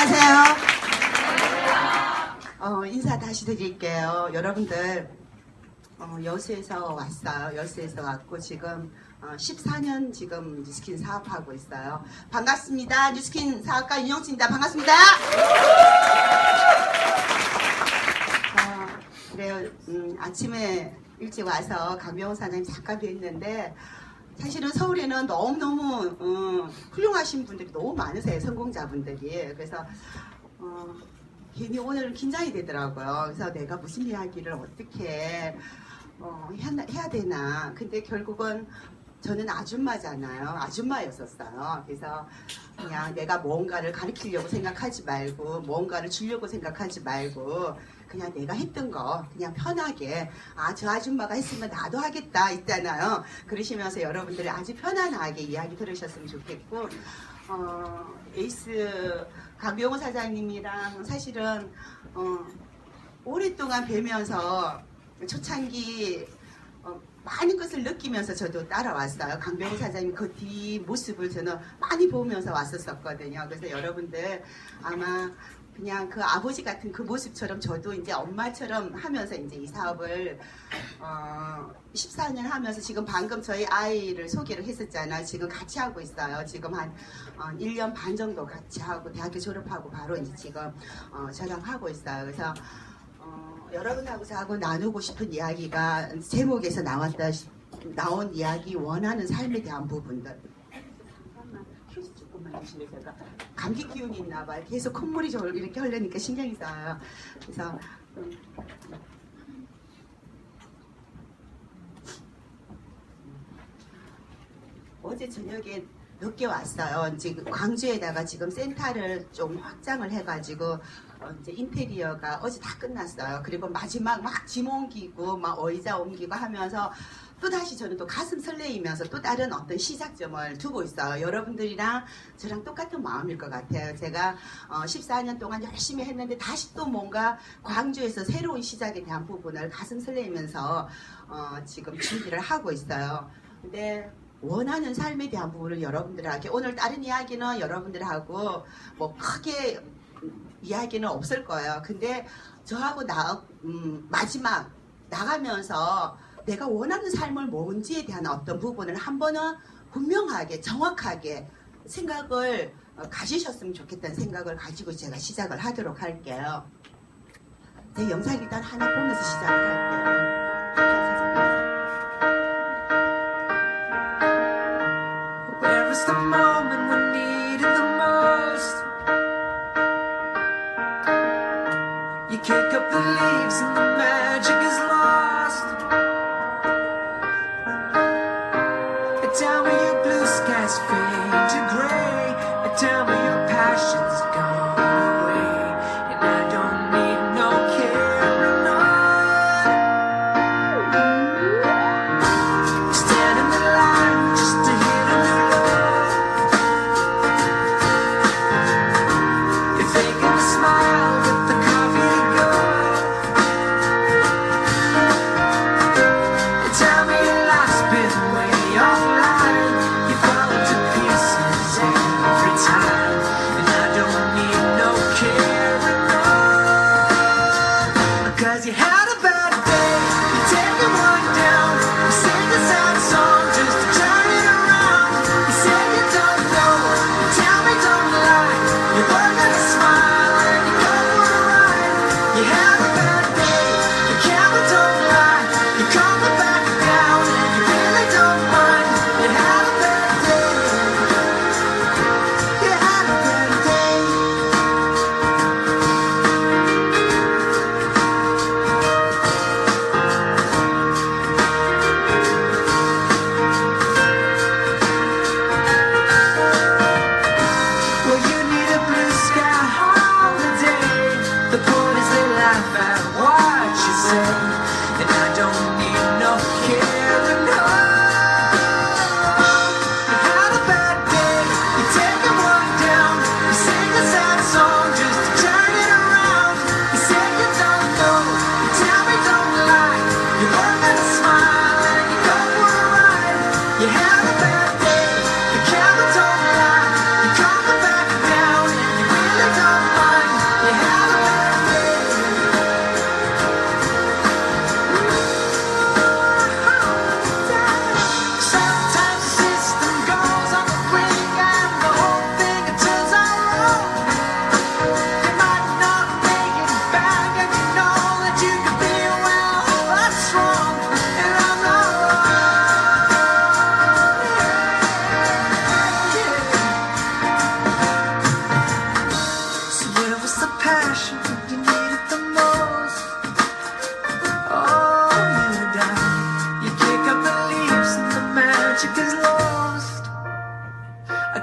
안녕하세요. 인사 다시 드릴게요. 여러분들 여수에서 왔어요. 여수에서 왔고 지금 14년 지금 뉴스킨 사업하고 있어요. 반갑습니다. 뉴스킨 사업가 윤영진입니다. 반갑습니다. 그래요. 아침에 일찍 와서 강병호 사장님 잠깐 뵀는데 사실은 서울에는 너무너무 훌륭하신 분들이 너무 많으세요. 성공자분들이. 그래서 괜히 오늘 긴장이 되더라고요. 그래서 내가 무슨 이야기를 어떻게 해야 되나. 근데 결국은 저는 아줌마잖아요. 아줌마였었어요. 그래서 그냥 내가 뭔가를 가르치려고 생각하지 말고 뭔가를 주려고 생각하지 말고 그냥 내가 했던 거 그냥 편하게 저 아줌마가 했으면 나도 하겠다 있잖아요. 그러시면서 여러분들이 아주 편안하게 이야기 들으셨으면 좋겠고 에이스 강병호 사장님이랑 사실은 오랫동안 뵈면서 초창기 많은 것을 느끼면서 저도 따라왔어요. 강병호 사장님 그 뒤 모습을 저는 많이 보면서 왔었거든요. 그래서 여러분들 아마 그냥 그 아버지 같은 그 모습처럼 저도 이제 엄마처럼 하면서 이제 이 사업을 14년 하면서 지금 방금 저희 아이를 소개를 했었잖아요. 지금 같이 하고 있어요. 지금 한 1년 반 정도 같이 하고 대학교 졸업하고 바로 이제 지금 저랑 하고 있어요. 그래서 여러분하고 저하고 나누고 싶은 이야기가 제목에서 나온 이야기 원하는 삶에 대한 부분들. 잠깐만 휴지 조금만 주실래요? 제가 감기 기운이 있나 봐요. 계속 콧물이 이렇게 흘러니까 신경이 써요. 그래서 어제 저녁에 늦게 왔어요. 지금 광주에다가 지금 센터를 좀 확장을 해가지고 이제 인테리어가 어제 다 끝났어요. 그리고 마지막 막 짐 옮기고 막 의자 옮기고 하면서 또 다시 저는 또 가슴 설레이면서 또 다른 어떤 시작점을 두고 있어요. 여러분들이랑 저랑 똑같은 마음일 것 같아요. 제가 14년 동안 열심히 했는데 다시 또 뭔가 광주에서 새로운 시작에 대한 부분을 가슴 설레이면서 지금 준비를 하고 있어요. 근데 원하는 삶에 대한 부분을 여러분들에게 오늘 다른 이야기는 여러분들하고 뭐 크게 이야기는 없을 거예요. 근데 저하고 마지막 나가면서 내가 원하는 삶을 뭔지에 대한 어떤 부분을 한 번은 분명하게 정확하게 생각을 가지셨으면 좋겠다는 생각을 가지고 제가 시작을 하도록 할게요. 제 영상 일단 하나 보면서 시작을 할게요. Where is the moment we need it the most? You kick up the leaves and the magic is lost. Tell me your blue skies fade to gray. Tell me your passion's gone away. And I don't need no carrying on. Stand in the line just to hit a new love. You're faking a smile with the coffee to go. Tell me your life's been way offline. You fall to pieces every time. And I don't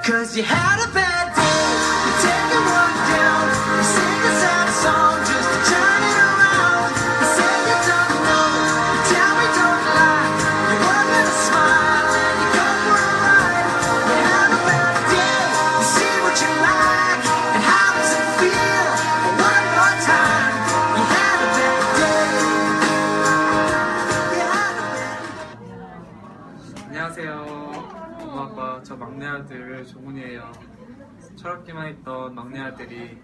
'Cause you had a bad day, you take it one down, you sing a sad song just to turn it around. You say you don't know, you tell me don't lie, you want me to smile and you go for a ride. You had a bad day, you see what you like, and how does it feel? One more time, you had a bad day, you had a bad day. 안녕하세요. 엄마 아빠 저 막내 아들 종훈이에요. 철없기만 했던 막내 아들이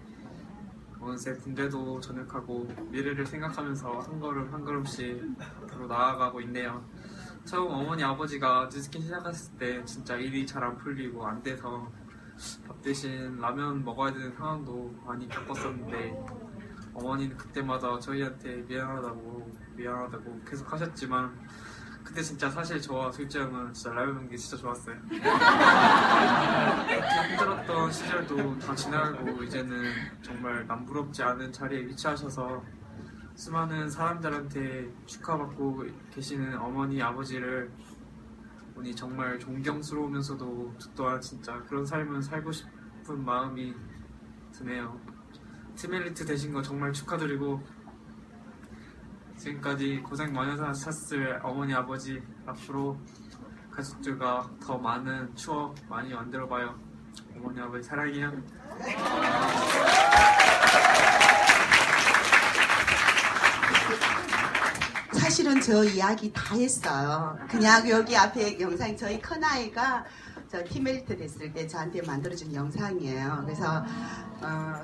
어느새 군대도 전역하고 미래를 생각하면서 한 걸음 한 걸음씩 앞으로 나아가고 있네요. 처음 어머니 아버지가 뉴스킨 시작했을 때 진짜 일이 잘 안 풀리고 안 돼서 밥 대신 라면 먹어야 되는 상황도 많이 겪었었는데 어머니는 그때마다 저희한테 미안하다고 계속 하셨지만 그때 진짜 사실 저와 둘째 형은 진짜 라면 먹는 게 진짜 좋았어요. 그렇게 힘들었던 시절도 다 지나가고 이제는 정말 남부럽지 않은 자리에 위치하셔서 수많은 사람들한테 축하받고 계시는 어머니 아버지를 보니 정말 존경스러우면서도 저 또한 진짜 그런 삶을 살고 싶은 마음이 드네요. 팀엘리트 되신 거 정말 축하드리고 지금까지 고생 많이 하셨을 어머니 아버지 앞으로 가족들과 더 많은 추억 많이 만들어봐요. 어머니 아버지 사랑해요. 사실은 저 이야기 다 했어요. 그냥 여기 앞에 영상 저희 큰아이가 저 팀멜리트 됐을 때 저한테 만들어준 영상이에요. 그래서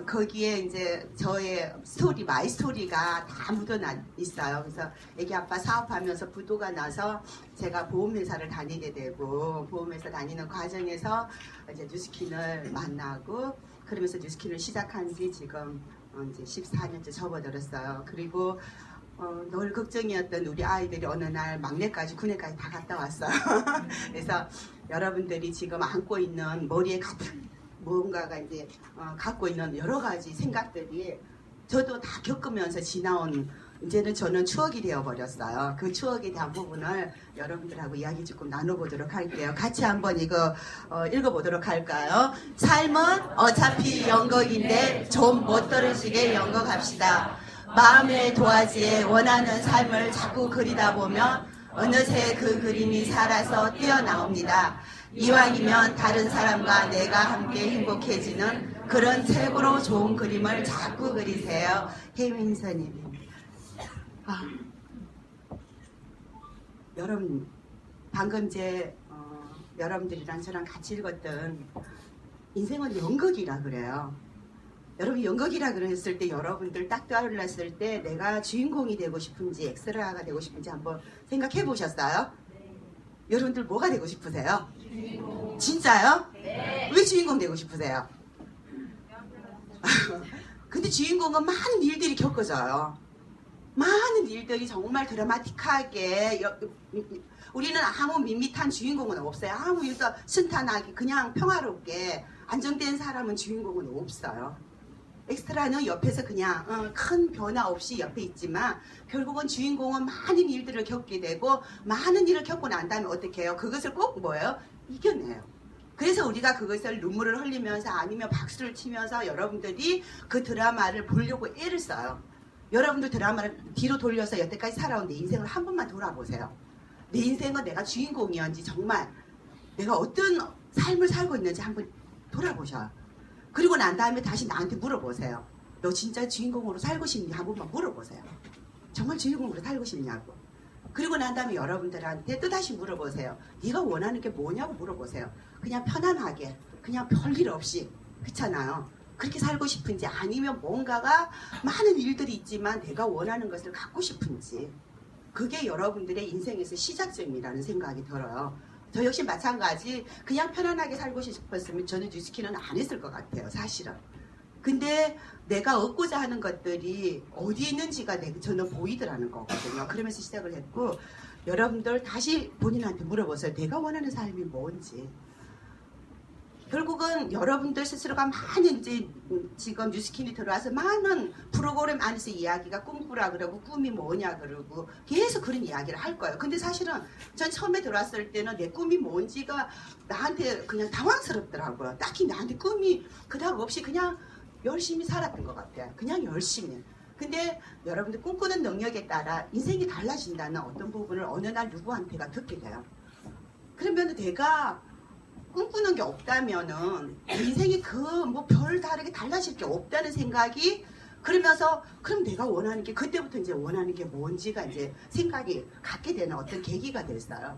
거기에 이제 저의 스토리, 마이 스토리가 다 묻어나 있어요. 그래서 애기 아빠 사업하면서 부도가 나서 제가 보험회사를 다니게 되고 보험회사 다니는 과정에서 이제 뉴스킨을 만나고 그러면서 뉴스킨을 시작한 지 지금 이제 14년째 접어들었어요. 그리고 늘 걱정이었던 우리 아이들이 어느 날 막내까지 군에까지 다 갔다 왔어요. 그래서 여러분들이 지금 안고 있는 머리에 가득 뭔가가 이제 갖고 있는 여러 가지 생각들이 저도 다 겪으면서 지나온 이제는 저는 추억이 되어버렸어요. 그 추억에 대한 부분을 여러분들하고 이야기 조금 나눠보도록 할게요. 같이 한번 이거 읽어보도록 할까요? 삶은 어차피 연극인데 좀 못 들으시게 연극합시다. 마음의 도화지에 원하는 삶을 자꾸 그리다 보면 어느새 그 그림이 살아서 뛰어나옵니다. 이왕이면 다른 사람과 내가 함께 행복해지는 그런 최고로 좋은 그림을 자꾸 그리세요. 혜민서님. 여러분 방금 여러분들이랑 저랑 같이 읽었던 인생은 연극이라 그래요. 여러분 연극이라 그랬을 때 여러분들 딱 떠올랐을 때 내가 주인공이 되고 싶은지 엑스트라가 되고 싶은지 한번 생각해 보셨어요? 여러분들 뭐가 되고 싶으세요? 주인공. 진짜요? 네. 왜 주인공 되고 싶으세요? 근데 주인공은 많은 일들이 겪어져요. 많은 일들이 정말 드라마틱하게 우리는 아무 밋밋한 주인공은 없어요. 아무 일도 순탄하게 그냥 평화롭게 안정된 사람은 주인공은 없어요. 엑스트라는 옆에서 그냥 큰 변화 없이 옆에 있지만 결국은 주인공은 많은 일들을 겪게 되고 많은 일을 겪고 난 다음에 어떻게 해요? 그것을 꼭 뭐예요? 이겨내요. 그래서 우리가 그것을 눈물을 흘리면서 아니면 박수를 치면서 여러분들이 그 드라마를 보려고 애를 써요. 여러분들 드라마를 뒤로 돌려서 여태까지 살아온 내 인생을 한 번만 돌아보세요. 내 인생은 내가 주인공이었는지 정말 내가 어떤 삶을 살고 있는지 한번 돌아보셔요. 그리고 난 다음에 다시 나한테 물어보세요. 너 진짜 주인공으로 살고 싶니? 한 번만 물어보세요. 정말 주인공으로 살고 싶냐고. 그리고 난 다음에 여러분들한테 또다시 물어보세요. 네가 원하는 게 뭐냐고 물어보세요. 그냥 편안하게 그냥 별일 없이 그렇잖아요. 그렇게 살고 싶은지 아니면 뭔가가 많은 일들이 있지만 내가 원하는 것을 갖고 싶은지 그게 여러분들의 인생에서 시작점이라는 생각이 들어요. 저 역시 마찬가지 그냥 편안하게 살고 싶었으면 저는 뉴스킨은 안 했을 것 같아요. 사실은. 근데 내가 얻고자 하는 것들이 어디에 있는지가 저는 보이더라는 거거든요. 그러면서 시작을 했고 여러분들 다시 본인한테 물어보세요. 내가 원하는 삶이 뭔지. 결국은 여러분들 스스로가 많이 이제 지금 뉴스킨이 들어와서 많은 프로그램 안에서 이야기가 꿈꾸라 그러고 꿈이 뭐냐 그러고 계속 그런 이야기를 할 거예요. 근데 사실은 전 처음에 들어왔을 때는 내 꿈이 뭔지가 나한테 그냥 당황스럽더라고요. 딱히 나한테 꿈이 그닥 없이 그냥 열심히 살았던 것 같아요. 그냥 열심히. 근데 여러분들 꿈꾸는 능력에 따라 인생이 달라진다는 어떤 부분을 어느 날 누구한테가 듣게 돼요. 그러면 내가 꿈꾸는 게 없다면은 인생이 그 뭐 별 다르게 달라질 게 없다는 생각이 그러면서 그럼 내가 원하는 게 그때부터 이제 원하는 게 뭔지가 이제 생각이 갖게 되는 어떤 계기가 됐어요.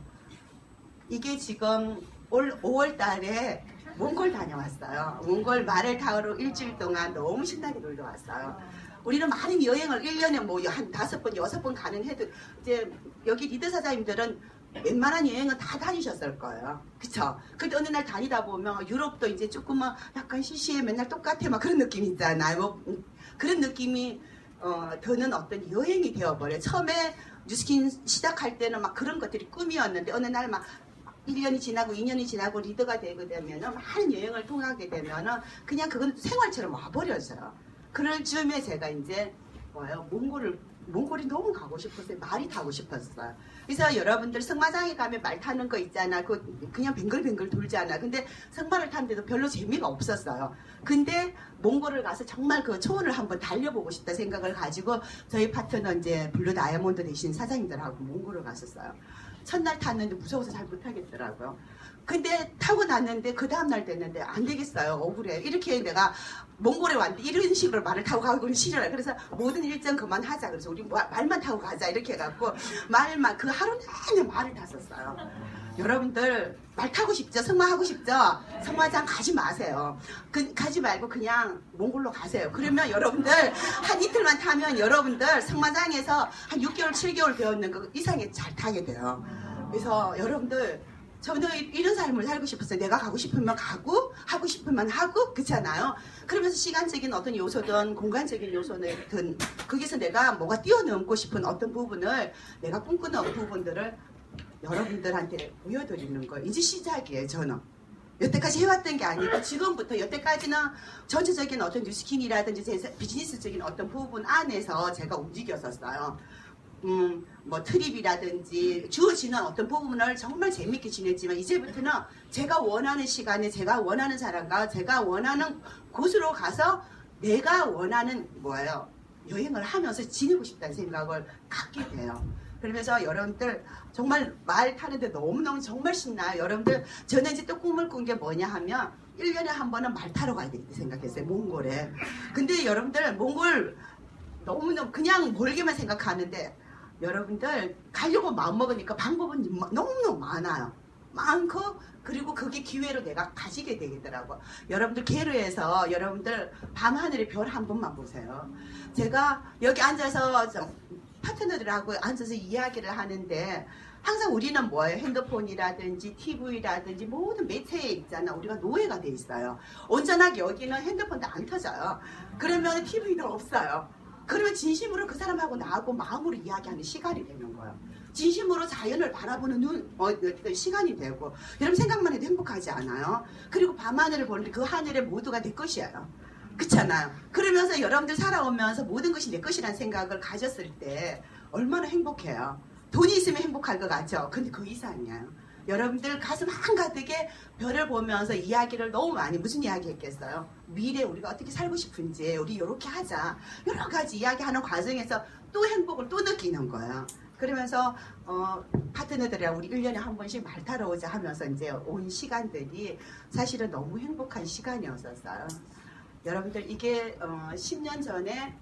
이게 지금 올 5월 달에 몽골 다녀왔어요. 몽골 말을 타러 일주일 동안 너무 신나게 놀러 왔어요. 우리는 많은 여행을 1년에 뭐 한 5번, 6번 가는 해도 이제 여기 리더 사장님들은 웬만한 여행은 다 다니셨을 거예요. 그쵸? 근데 어느 날 다니다 보면 유럽도 이제 조금만 약간 시시해 맨날 똑같아 막 그런 느낌 있잖아요. 뭐 그런 느낌이 드는 어떤 여행이 되어버려요. 처음에 뉴스킨 시작할 때는 막 그런 것들이 꿈이었는데 어느 날 막 1년이 지나고 2년이 지나고 리더가 되게 되면은 많은 여행을 통하게 되면은 그냥 그건 생활처럼 와버려져요. 그럴 즈음에 제가 이제 몽골이 너무 가고 싶었어요. 말이 타고 싶었어요. 그래서 여러분들 승마장에 가면 말 타는 거 있잖아. 그냥 뱅글뱅글 돌잖아. 근데 승마를 타는데도 별로 재미가 없었어요. 근데 몽골을 가서 정말 그 초원을 한번 달려보고 싶다 생각을 가지고 저희 파트너 이제 블루 다이아몬드 되신 사장님들하고 몽골을 갔었어요. 첫날 탔는데 무서워서 잘 못하겠더라고요. 근데 타고 났는데 그 다음날 됐는데 안 되겠어요. 억울해. 이렇게 내가 몽골에 왔는데 이런 식으로 말을 타고 가고는 싫어요. 그래서 모든 일정 그만하자. 그래서 우리 말만 타고 가자 이렇게 해갖고 말만 그 하루 내내 말을 탔었어요. 여러분들 말 타고 싶죠? 승마하고 싶죠? 승마장 가지 마세요. 가지 말고 그냥 몽골로 가세요. 그러면 여러분들 한 이틀만 타면 여러분들 승마장에서 한 6개월 7개월 배웠는 거 이상에 잘 타게 돼요. 그래서 여러분들 저는 이런 삶을 살고 싶었어요. 내가 가고 싶으면 가고 하고 싶으면 하고 그렇잖아요. 그러면서 시간적인 어떤 요소든 공간적인 요소든 거기서 내가 뭐가 뛰어넘고 싶은 어떤 부분을 내가 꿈꾸는 부분들을 여러분들한테 보여드리는 거예요. 이제 시작이에요. 저는 여태까지 해왔던 게 아니고 지금부터 여태까지는 전체적인 어떤 뉴스킨이라든지 제 비즈니스적인 어떤 부분 안에서 제가 움직였었어요. 뭐 트립이라든지 주어지는 어떤 부분을 정말 재밌게 지냈지만 이제부터는 제가 원하는 시간에 제가 원하는 사람과 제가 원하는 곳으로 가서 내가 원하는 여행을 하면서 지내고 싶다는 생각을 갖게 돼요. 그러면서 여러분들 정말 말 타는데 너무너무 정말 신나요. 여러분들 저는 이제 또 꿈을 꾼 게 뭐냐 하면 1년에 한 번은 말 타러 가야 되겠다 생각했어요. 몽골에. 근데 여러분들 몽골 너무너무 그냥 멀게만 생각하는데 여러분들 가려고 마음먹으니까 방법은 너무너무 많아요. 많고 그리고 그게 기회로 내가 가지게 되겠더라고요. 여러분들 게르에서 여러분들 밤하늘의 별 한 번만 보세요. 제가 여기 앉아서 파트너들하고 앉아서 이야기를 하는데 항상 우리는 뭐예요? 핸드폰이라든지 TV라든지 모든 매체에 있잖아. 우리가 노예가 돼 있어요. 온전하게 여기는 핸드폰도 안 터져요. 그러면 TV도 없어요. 그러면 진심으로 그 사람하고 나하고 마음으로 이야기하는 시간이 되는 거예요. 진심으로 자연을 바라보는 시간이 되고 여러분 생각만 해도 행복하지 않아요? 그리고 밤하늘을 보는데 그 하늘에 모두가 내 것이에요. 그렇잖아요. 그러면서 여러분들 살아오면서 모든 것이 내 것이라는 생각을 가졌을 때 얼마나 행복해요. 돈이 있으면 행복할 것 같죠? 근데 그 이상이에요. 여러분들 가슴 한가득에 별을 보면서 이야기를 너무 많이 무슨 이야기 했겠어요? 미래 우리가 어떻게 살고 싶은지 우리 이렇게 하자. 여러 가지 이야기하는 과정에서 또 행복을 또 느끼는 거예요. 그러면서 파트너들이랑 우리 1년에 한 번씩 말 타러 오자 하면서 이제 온 시간들이 사실은 너무 행복한 시간이었었어요. 여러분들 이게 10년 전에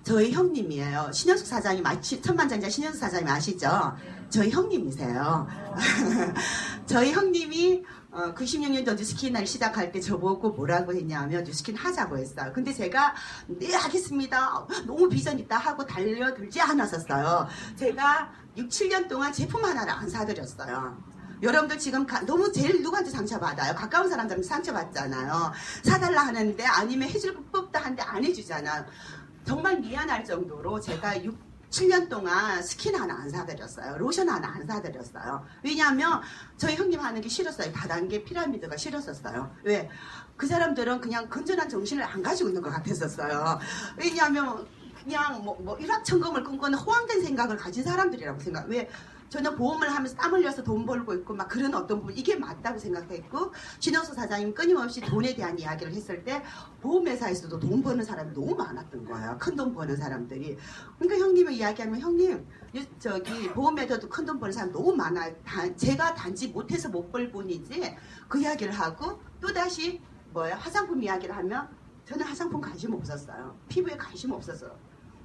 저희 형님이에요. 신현숙 사장님, 천만장자 신현숙 사장님 아시죠? 저희 형님이세요. 저희 형님이 96년도 뉴스킨을 시작할 때 저보고 뭐라고 했냐면 뉴스킨 하자고 했어요. 근데 제가 네 하겠습니다. 너무 비전 있다 하고 달려들지 않았었어요. 제가 6, 7년 동안 제품 하나를 안 사드렸어요. 여러분들 지금 너무 제일 누구한테 상처받아요? 가까운 사람들한테 상처받잖아요. 사달라 하는데 아니면 해줄 법도 한데 안 해주잖아요. 정말 미안할 정도로 제가 7년 동안 스킨 하나 안 사드렸어요. 로션 하나 안 사드렸어요. 왜냐하면 저희 형님 하는 게 싫었어요. 다단계 피라미드가 싫었었어요. 왜? 그 사람들은 그냥 건전한 정신을 안 가지고 있는 것 같았었어요. 왜냐하면 그냥 뭐 일확천금을 꿈꾸는 호황된 생각을 가진 사람들이라고 생각. 왜? 저는 보험을 하면서 땀 흘려서 돈 벌고 있고 막 그런 어떤 부분 이게 맞다고 생각했고 신영수 사장님 끊임없이 돈에 대한 이야기를 했을 때 보험회사에서도 돈 버는 사람이 너무 많았던 거예요. 큰 돈 버는 사람들이. 그러니까 형님을 이야기하면 형님 저기 보험회사도 큰 돈 버는 사람 너무 많아요. 제가 단지 못해서 못 벌 뿐이지 그 이야기를 하고 또다시 화장품 이야기를 하면 저는 화장품 관심 없었어요. 피부에 관심 없었어요.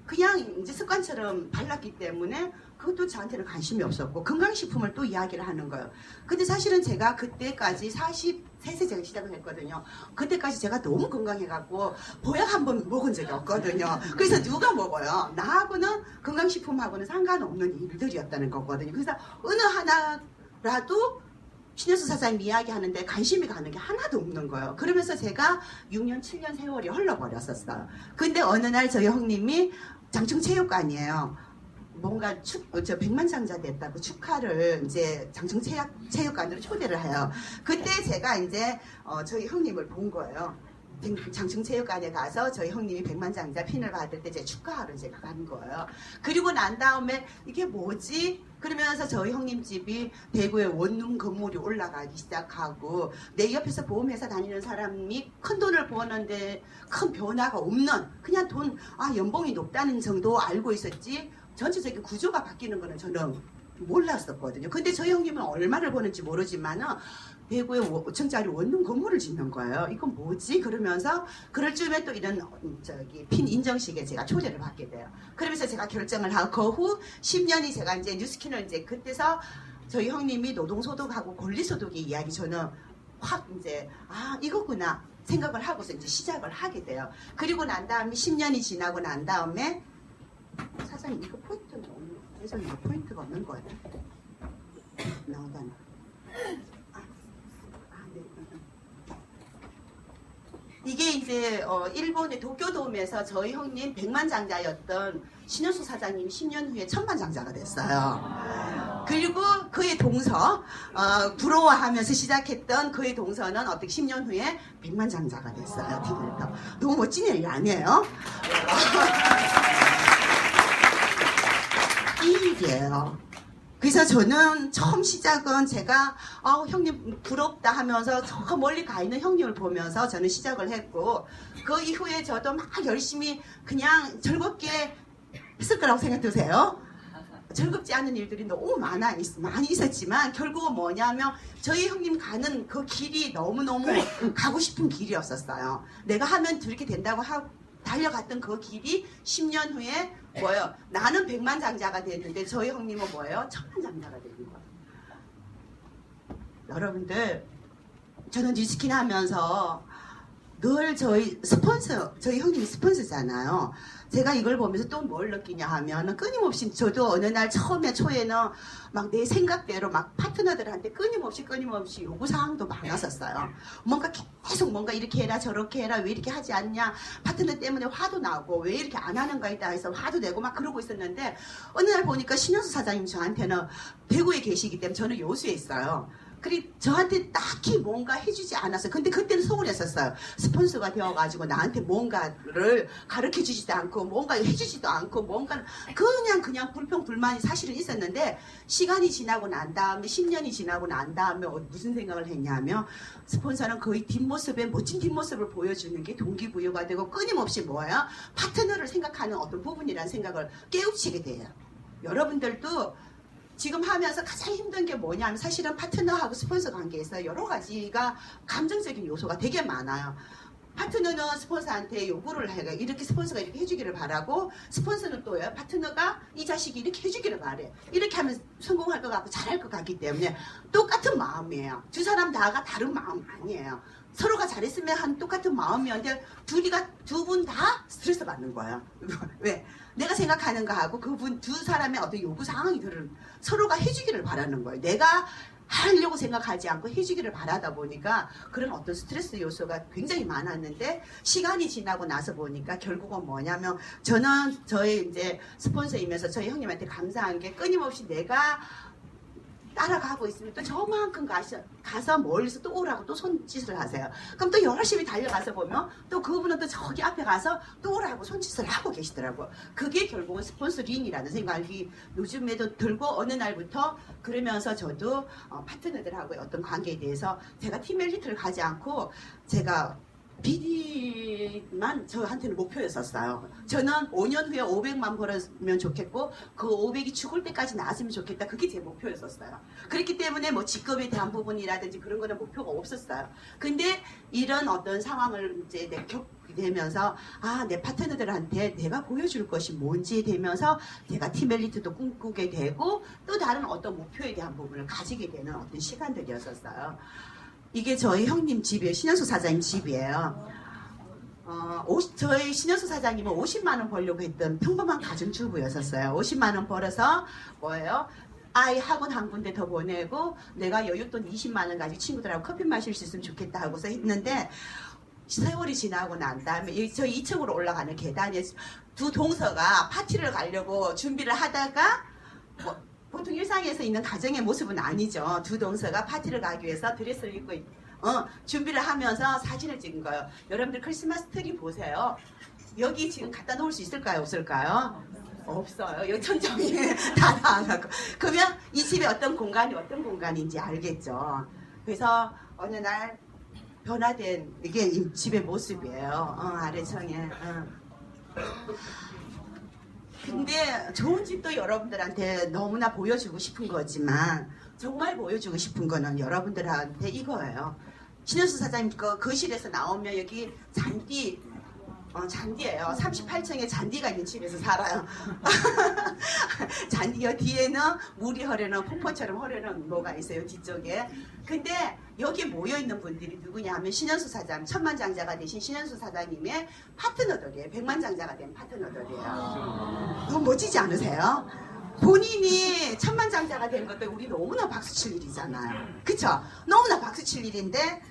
그냥 이제 습관처럼 발랐기 때문에 그것도 저한테는 관심이 없었고 건강식품을 또 이야기를 하는 거예요. 근데 사실은 제가 그때까지 43세 제가 시작을 했거든요. 그때까지 제가 너무 건강해갖고 보약 한 번 먹은 적이 없거든요. 그래서 누가 먹어요? 나하고는 건강식품하고는 상관없는 일들이었다는 거거든요. 그래서 어느 하나라도 신혜수 사장님 이야기하는데 관심이 가는 게 하나도 없는 거예요. 그러면서 제가 6년, 7년 세월이 흘러버렸었어요. 근데 어느 날 저희 형님이 장충체육관이에요. 뭔가 저 백만장자 됐다고 축하를 이제 장충체육관으로 초대를 해요. 그때 제가 이제 저희 형님을 본 거예요. 장충체육관에 가서 저희 형님이 백만장자 핀을 받을 때 제가 축하하러 제가 간 거예요. 그리고 난 다음에 이게 뭐지? 그러면서 저희 형님 집이 대구에 원룸 건물이 올라가기 시작하고 내 옆에서 보험회사 다니는 사람이 큰 돈을 버는데 큰 변화가 없는 그냥 연봉이 높다는 정도 알고 있었지 전체적인 구조가 바뀌는 거는 저는 몰랐었거든요. 근데 저희 형님은 얼마를 버는지 모르지만은 대구에 5층짜리 원룸 건물을 짓는 거예요. 이건 뭐지? 그러면서 그럴 쯤에 또 이런 핀 인정식에 제가 초대를 받게 돼요. 그러면서 제가 결정을 하고 그 후 10년이 제가 이제 뉴스킨을 이제 그때서 저희 형님이 노동소득하고 권리소득의 이야기 저는 확 이제 이거구나 생각을 하고서 이제 시작을 하게 돼요. 그리고 난 다음에 10년이 지나고 난 다음에 사장님 이거 포인트는 없는 그래서 이거 포인트가 없는 거예요. 나오잖아. 이게 이제 일본의 도쿄돔에서 저희 형님 백만장자였던 신현수 사장님이 10년 후에 천만장자가 됐어요. 그리고 그의 동서 부러워하면서 시작했던 그의 동서는 어떻게 10년 후에 백만장자가 됐어요. 디벨터. 너무 멋진 일 아니에요? 이 일이에요. 그래서 저는 처음 시작은 제가 형님 부럽다 하면서 저 멀리 가 있는 형님을 보면서 저는 시작을 했고 그 이후에 저도 막 열심히 그냥 즐겁게 했을 거라고 생각드세요? 즐겁지 않은 일들이 너무 많이 있었지만 결국은 뭐냐면 저희 형님 가는 그 길이 너무너무 가고 싶은 길이었었어요. 내가 하면 저렇게 된다고 하고 달려갔던 그 길이 10년 후에 나는 백만장자가 됐는데 저희 형님은 천만장자가 되는 거예요. 여러분들 저는 뉴스킨 하면서 늘 저희 형님이 스폰서잖아요. 제가 이걸 보면서 또 뭘 느끼냐 하면 끊임없이 저도 어느 날 초에는 막 내 생각대로 막 파트너들한테 끊임없이 요구사항도 많았었어요. 뭔가 이렇게 해라 저렇게 해라 왜 이렇게 하지 않냐 파트너 때문에 화도 나고 왜 이렇게 안 하는가 있다 해서 화도 내고 막 그러고 있었는데 어느 날 보니까 신현수 사장님 저한테는 대구에 계시기 때문에 저는 여수에 있어요. 그리고 저한테 딱히 뭔가 해주지 않았어요. 근데 그때는 서운했었어요. 스폰서가 되어가지고 나한테 뭔가를 가르쳐주지도 않고 뭔가 해주지도 않고 뭔가 그냥 불평불만이 사실은 있었는데 시간이 지나고 난 다음에 10년이 지나고 난 다음에 무슨 생각을 했냐면 스폰서는 거의 멋진 뒷모습을 보여주는 게 동기부여가 되고 끊임없이 파트너를 생각하는 어떤 부분이라는 생각을 깨우치게 돼요. 여러분들도 지금 하면서 가장 힘든 게 뭐냐면 사실은 파트너하고 스폰서 관계에서 여러 가지가 감정적인 요소가 되게 많아요. 파트너는 스폰서한테 요구를 해요. 이렇게 스폰서가 이렇게 해주기를 바라고 스폰서는 또요. 파트너가 이 자식이 이렇게 해주기를 바래. 이렇게 하면 성공할 것 같고 잘할 것 같기 때문에 똑같은 마음이에요. 두 사람 다가 다른 마음 아니에요. 서로가 잘했으면 한 똑같은 마음이었는데 두 분 다 스트레스 받는 거예요. 왜? 내가 생각하는 거하고 두 사람의 어떤 요구사항이 서로가 해주기를 바라는 거예요. 내가 하려고 생각하지 않고 해주기를 바라다 보니까 그런 어떤 스트레스 요소가 굉장히 많았는데 시간이 지나고 나서 보니까 결국은 뭐냐면 저는 저희 이제 스폰서이면서 저희 형님한테 감사한 게 끊임없이 내가 따라가고 있으면 또 저만큼 가서 멀리서 또 오라고 또 손짓을 하세요. 그럼 또 열심히 달려가서 보면 또 그분은 또 저기 앞에 가서 또 오라고 손짓을 하고 계시더라고요. 그게 결국은 스폰서링이라는 생각이 요즘에도 들고 어느 날부터 그러면서 저도 파트너들하고의 어떤 관계에 대해서 제가 팀 엘리트를 가지 않고 제가 BD만 저한테는 목표였었어요. 저는 5년 후에 500만 벌었으면 좋겠고 그 500이 죽을 때까지 나왔으면 좋겠다. 그게 제 목표였었어요. 그렇기 때문에 뭐 직급에 대한 부분이라든지 그런 거는 목표가 없었어요. 근데 이런 어떤 상황을 이제 겪게 되면서 내 파트너들한테 내가 보여줄 것이 뭔지 되면서 제가 팀 엘리트도 꿈꾸게 되고 또 다른 어떤 목표에 대한 부분을 가지게 되는 어떤 시간들이었었어요. 이게 저희 형님 집이에요. 신현수 사장님 집이에요. 저희 신현수 사장님은 50만 원 벌려고 했던 평범한 가정주부였었어요. 50만 원 벌어서 뭐예요? 아이 학원 한 군데 더 보내고 내가 여윳돈 20만 원 가지고 친구들하고 커피 마실 수 있으면 좋겠다 하고서 했는데 세월이 지나고 난 다음에 저희 2층으로 올라가는 계단에 두 동서가 파티를 가려고 준비를 하다가 보통 일상에서 있는 가정의 모습은 아니죠. 두 동서가 파티를 가기 위해서 드레스를 입고 준비를 하면서 사진을 찍은 거예요. 여러분들 크리스마스 트리 보세요. 여기 지금 갖다 놓을 수 있을까요? 없을까요? 없어요. 여기 천정에 다 나와갖고. 그러면 이 집에 어떤 공간인지 알겠죠. 그래서 어느 날 변화된 이게 이 집의 모습이에요. 아래층에. 근데 좋은 집도 여러분들한테 너무나 보여주고 싶은 거지만 정말 보여주고 싶은 거는 여러분들한테 이거예요. 신현수 사장님 거실에서 나오면 여기 잔디예요. 38층에 잔디가 있는 집에서 살아요. 잔디 뒤에는 물이 흐르는 폭포처럼 흐르는 뭐가 있어요. 뒤쪽에. 근데 여기 모여있는 분들이 누구냐 하면 신현수 사장, 천만장자가 되신 신현수 사장님의 파트너들이에요. 백만장자가 된 파트너들이에요. 너무 멋지지 않으세요? 본인이 천만장자가 된 것도 우리 너무나 박수칠 일이잖아요. 그쵸? 너무나 박수칠 일인데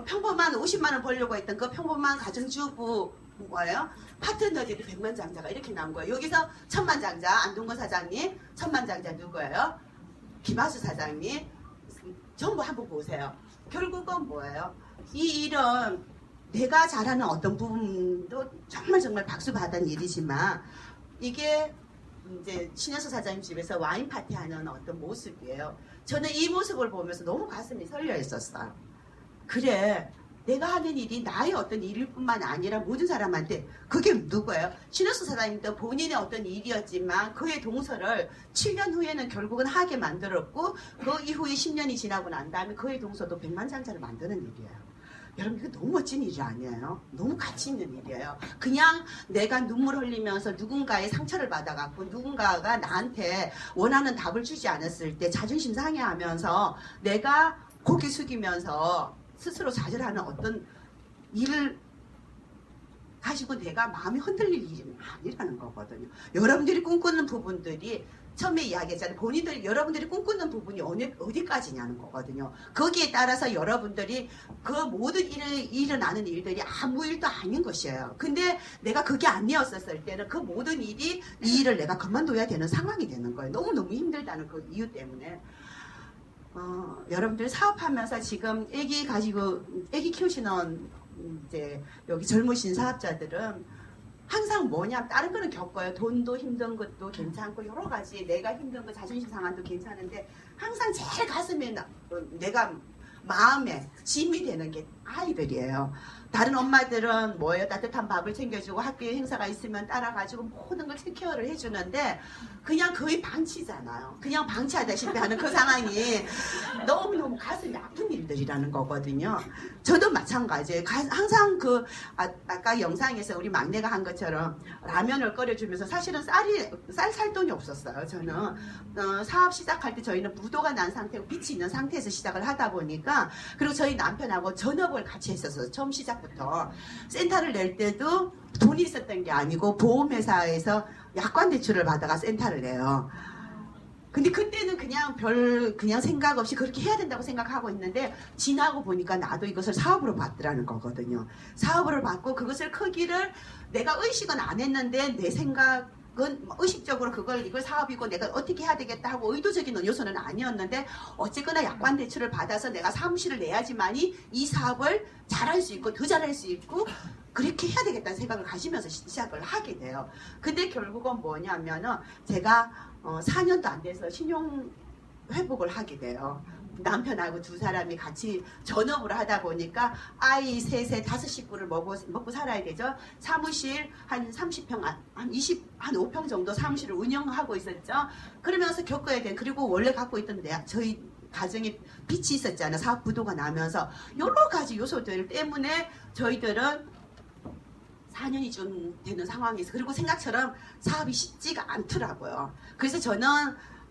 평범한 50만 원 벌려고 했던 그 평범한 가정주부 뭐예요? 파트너들이 백만장자가 이렇게 나온 거예요. 여기서 천만장자 안동건 사장님, 천만장자 누구예요? 김하수 사장님. 전부 한번 보세요. 결국은 뭐예요? 이 일은 내가 잘하는 어떤 부분도 정말 박수 받은 일이지만 이게 이제 신현수 사장님 집에서 와인 파티하는 어떤 모습이에요. 저는 이 모습을 보면서 너무 가슴이 설려 있었어요. 그래, 내가 하는 일이 나의 어떤 일일 뿐만 아니라 모든 사람한테 그게 누구예요? 신현수 사장님도 본인의 어떤 일이었지만 그의 동서를 7년 후에는 결국은 하게 만들었고 그 이후에 10년이 지나고 난 다음에 그의 동서도 백만장자를 만드는 일이에요. 여러분 이거 너무 멋진 일이 아니에요? 너무 가치 있는 일이에요. 그냥 내가 눈물 흘리면서 누군가의 상처를 받아갖고 누군가가 나한테 원하는 답을 주지 않았을 때 자존심 상해하면서 내가 고개 숙이면서 스스로 좌절하는 어떤 일을 가지고 내가 마음이 흔들릴 일은 아니라는 거거든요. 여러분들이 꿈꾸는 부분들이 처음에 이야기했잖아요. 여러분들이 꿈꾸는 부분이 어디까지냐는 거거든요. 거기에 따라서 여러분들이 그 모든 일어나는 일들이 아무 일도 아닌 것이에요. 근데 내가 그게 아니었었을 때는 그 모든 일이 이 일을 내가 그만둬야 되는 상황이 되는 거예요. 너무너무 힘들다는 그 이유 때문에. 여러분들 사업하면서 지금 애기 키우시는 이제 여기 젊으신 사업자들은 항상 뭐냐 다른 거는 겪어요. 돈도 힘든 것도 괜찮고 여러 가지 내가 힘든 거 자존심 상한도 괜찮은데 항상 제일 가슴에 내가 마음에 짐이 되는 게 아이들이에요. 다른 엄마들은 뭐예요? 따뜻한 밥을 챙겨주고 학교에 행사가 있으면 따라가지고 모든 걸 케어를 해주는데 그냥 거의 방치잖아요. 그냥 방치하다시피 하는 그 상황이 너무너무 가슴이 아픈 일들이라는 거거든요. 저도 마찬가지예요. 항상 아까 영상에서 우리 막내가 한 것처럼 라면을 끓여주면서 사실은 쌀 살 돈이 없었어요. 저는 사업 시작할 때 저희는 부도가 난 상태고 빛이 있는 상태에서 시작을 하다 보니까 그리고 저희 남편하고 전업을 같이 했었어요. 처음 시작부터. 센터를 낼 때도 돈이 있었던 게 아니고 보험회사에서 약관 대출을 받아가 센터를 내요. 근데 그때는 그냥 생각 없이 그렇게 해야 된다고 생각하고 있는데 지나고 보니까 나도 이것을 사업으로 받더라는 거거든요. 사업으로 받고 그것을 크기를 내가 의식은 안 했는데 내 생각은 의식적으로 이걸 사업이고 내가 어떻게 해야 되겠다 하고 의도적인 요소는 아니었는데 어쨌거나 약관 대출을 받아서 내가 사무실을 내야지만이 이 사업을 잘할 수 있고 더 잘할 수 있고 그렇게 해야 되겠다는 생각을 가지면서 시작을 하게 돼요. 근데 결국은 뭐냐면은 제가 4년도 안 돼서 신용 회복을 하게 돼요. 남편하고 두 사람이 같이 전업을 하다 보니까 아이 셋에 5식구를 먹고 살아야 되죠. 사무실 한 30평, 한 5평 정도 사무실을 운영하고 있었죠. 그러면서 겪어야 돼. 그리고 원래 갖고 있던 저희 가정에 빚이 있었잖아요. 사업 부도가 나면서 여러 가지 요소들 때문에 저희들은 4년이 좀 되는 상황에서 그리고 생각처럼 사업이 쉽지가 않더라고요. 그래서 저는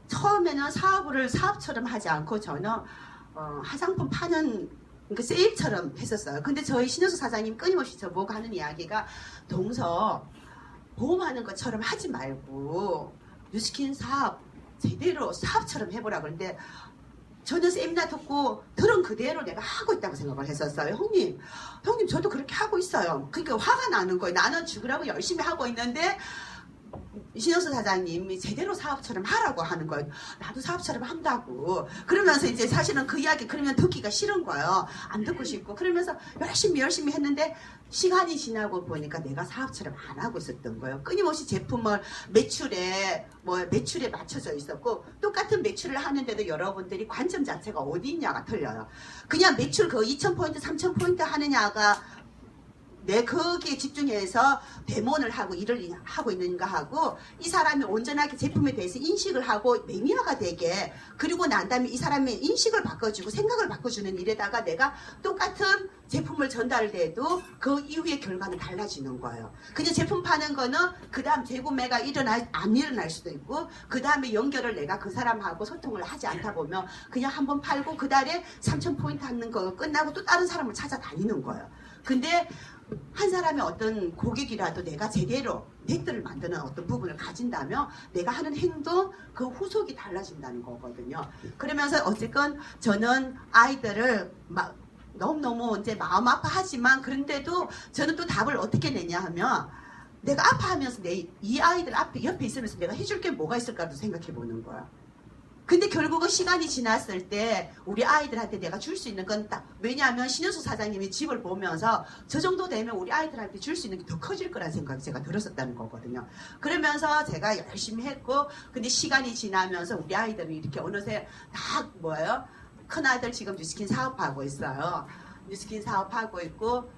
처음에는 사업을 사업처럼 하지 않고 저는 화장품 파는 그 세일처럼 했었어요. 근데 저희 신효수 사장님 끊임없이 저보고 하는 이야기가 동서 보험하는 것처럼 하지 말고 뉴스킨 사업 제대로 사업처럼 해보라고 그러는데 저는 세미나 듣고 들은 그대로 내가 하고 있다고 생각을 했었어요. 형님 저도 그렇게 하고 있어요. 그러니까 화가 나는 거예요. 나는 죽으라고 열심히 하고 있는데 신효수 사장님이 제대로 사업처럼 하라고 하는 거예요. 나도 사업처럼 한다고. 그러면서 이제 사실은 그 이야기 그러면 듣기가 싫은 거예요. 안 듣고 싶고. 그러면서 열심히 했는데 시간이 지나고 보니까 내가 사업처럼 안 하고 있었던 거예요. 끊임없이 제품을 매출에 맞춰져 있었고 똑같은 매출을 하는데도 여러분들이 관점 자체가 어디 있냐가 틀려요. 그냥 매출 그 2,000포인트, 3,000포인트 하느냐가 내 거기에 집중해서 데몬을 하고 일을 하고 있는가 하고 이 사람이 온전하게 제품에 대해서 인식을 하고 매니아가 되게 그리고 난 다음에 이 사람의 인식을 바꿔주고 생각을 바꿔주는 일에다가 내가 똑같은 제품을 전달돼도 그 이후의 결과는 달라지는 거예요. 그냥 제품 파는 거는 그 다음 재구매가 안 일어날 수도 있고 그 다음에 연결을 내가 그 사람하고 소통을 하지 않다 보면 그냥 한번 팔고 그 달에 3,000포인트 하는 거 끝나고 또 다른 사람을 찾아다니는 거예요. 근데 한 사람의 어떤 고객이라도 내가 제대로 넥들을 만드는 어떤 부분을 가진다면 내가 하는 행동 그 후속이 달라진다는 거거든요. 그러면서 어쨌건 저는 아이들을 막 너무너무 이제 마음 아파하지만 그런데도 저는 또 답을 어떻게 내냐 하면 내가 아파하면서 이 아이들 옆에 있으면서 내가 해줄 게 뭐가 있을까도 생각해 보는 거야. 근데 결국은 시간이 지났을 때 우리 아이들한테 내가 줄 수 있는 건 딱 왜냐하면 신효수 사장님이 집을 보면서 저 정도 되면 우리 아이들한테 줄 수 있는 게 더 커질 거라는 생각이 제가 들었었다는 거거든요. 그러면서 제가 열심히 했고 근데 시간이 지나면서 우리 아이들이 이렇게 어느새 다 큰아들 지금 뉴스킨 사업하고 있어요. 뉴스킨 사업하고 있고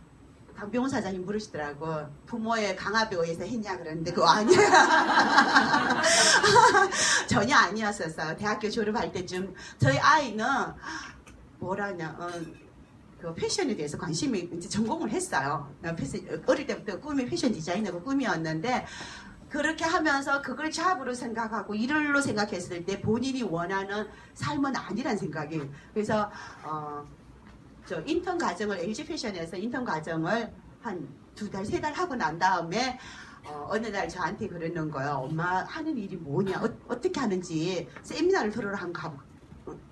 강병훈 사장님 물으시더라고. 부모의 강압에 의해서 했냐 그랬는데 그거 아니에요. 전혀 아니었었어요. 대학교 졸업할 때쯤 저희 아이는 그 패션에 대해서 관심이 이제 전공을 했어요. 어릴 때부터 꿈이 패션 디자이너가 꿈이었는데 그렇게 하면서 그걸 잡으로 생각하고 일을로 생각했을 때 본인이 원하는 삶은 아니란 생각이 그래서 저 인턴 과정을 LG 패션에서 인턴 과정을 한 2달, 3달 하고 난 다음에 어느 날 저한테 그러는 거예요. 엄마 하는 일이 뭐냐, 어떻게 하는지 세미나를 들으러 한번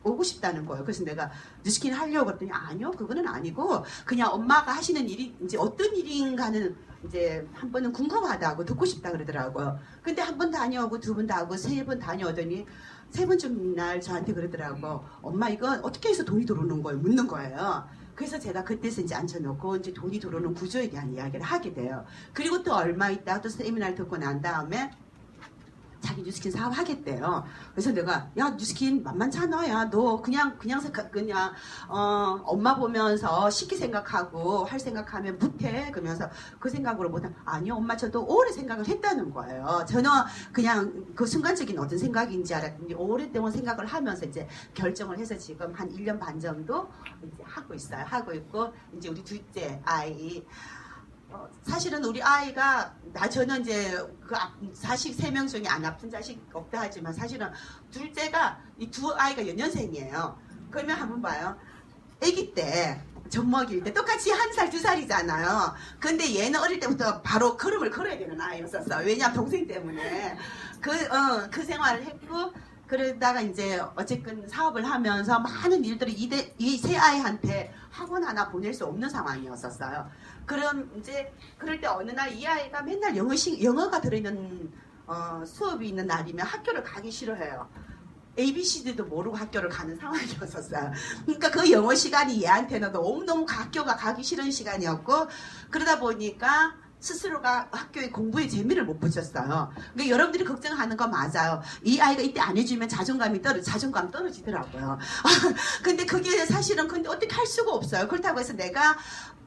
오고 싶다는 거예요. 그래서 내가 뉴스킨 하려고 그랬더니 아니요, 그거는 아니고 그냥 엄마가 하시는 일이 이제 어떤 일인가는 이제 한 번은 궁금하다고 듣고 싶다 그러더라고요. 근데 한 번 다녀오고 2번 다오고 3번 다녀오더니 3번쯤 날 저한테 그러더라고. 엄마 이건 어떻게 해서 돈이 들어오는 거예요? 묻는 거예요. 그래서 제가 그때서 이제 앉혀놓고 이제 돈이 들어오는 구조에 대한 이야기를 하게 돼요. 그리고 또 얼마 있다가 또 세미나를 듣고 난 다음에 자기 뉴스킨 사업 하겠대요. 그래서 내가 야 뉴스킨 만만찮아. 야 너 그냥 엄마 보면서 쉽게 생각하고 할 생각하면 못해. 그러면서 그 생각으로 못하면 아니요 엄마 저도 오래 생각을 했다는 거예요. 저는 그냥 그 순간적인 어떤 생각인지 알았더니 오랫동안 생각을 하면서 이제 결정을 해서 지금 한 1년 반 정도 이제 하고 있어요. 하고 있고 이제 우리 둘째 아이 사실은 우리 아이가 저는 이제 그 자식 3명 중에 안 아픈 자식 없다 하지만 사실은 둘째가 이 두 아이가 연년생이에요. 그러면 한번 봐요. 아기 때 젖 먹일 때 똑같이 1살 2살이잖아요. 근데 얘는 어릴 때부터 바로 걸음을 걸어야 되는 아이였었어. 왜냐면 동생 때문에 그 생활을 했고 그러다가 이제 어쨌든 사업을 하면서 많은 일들을 이 세 아이한테 학원 하나 보낼 수 없는 상황이었었어요. 그럼 이제 그럴 때 어느 날 이 아이가 맨날 영어가 들어있는 수업이 있는 날이면 학교를 가기 싫어해요. ABCD도 모르고 학교를 가는 상황이었었어요. 그러니까 그 영어 시간이 얘한테는 너무너무 학교가 가기 싫은 시간이었고, 그러다 보니까 스스로가 학교에 공부에 재미를 못 붙였어요. 그러니까 여러분들이 걱정하는 건 맞아요. 이 아이가 이때 안 해주면 자존감 떨어지더라고요. 근데 그게 사실은 근데 어떻게 할 수가 없어요. 그렇다고 해서 내가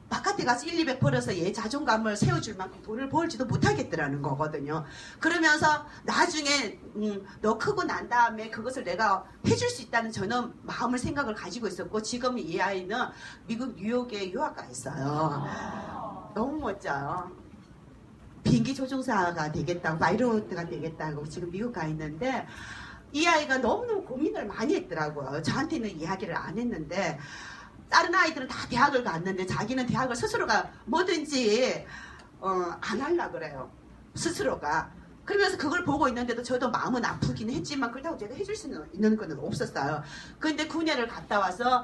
바깥에 가서 1, 200 벌어서 얘 자존감을 세워줄 만큼 돈을 벌지도 못하겠더라는 거거든요. 그러면서 나중에 너 크고 난 다음에 그것을 내가 해줄 수 있다는 저는 생각을 가지고 있었고, 지금 이 아이는 미국 뉴욕에 유학 가 있어요. 너무 멋져요. 비행기 조종사가 되겠다고, 파이로트가 되겠다고 지금 미국 가 있는데, 이 아이가 너무너무 고민을 많이 했더라고요. 저한테는 이야기를 안 했는데, 다른 아이들은 다 대학을 갔는데 자기는 대학을 스스로가 뭐든지 안 하려고 그래요. 스스로가. 그러면서 그걸 보고 있는데도 저도 마음은 아프긴 했지만 그렇다고 제가 해줄 수 있는 건 없었어요. 근데 군대를 갔다 와서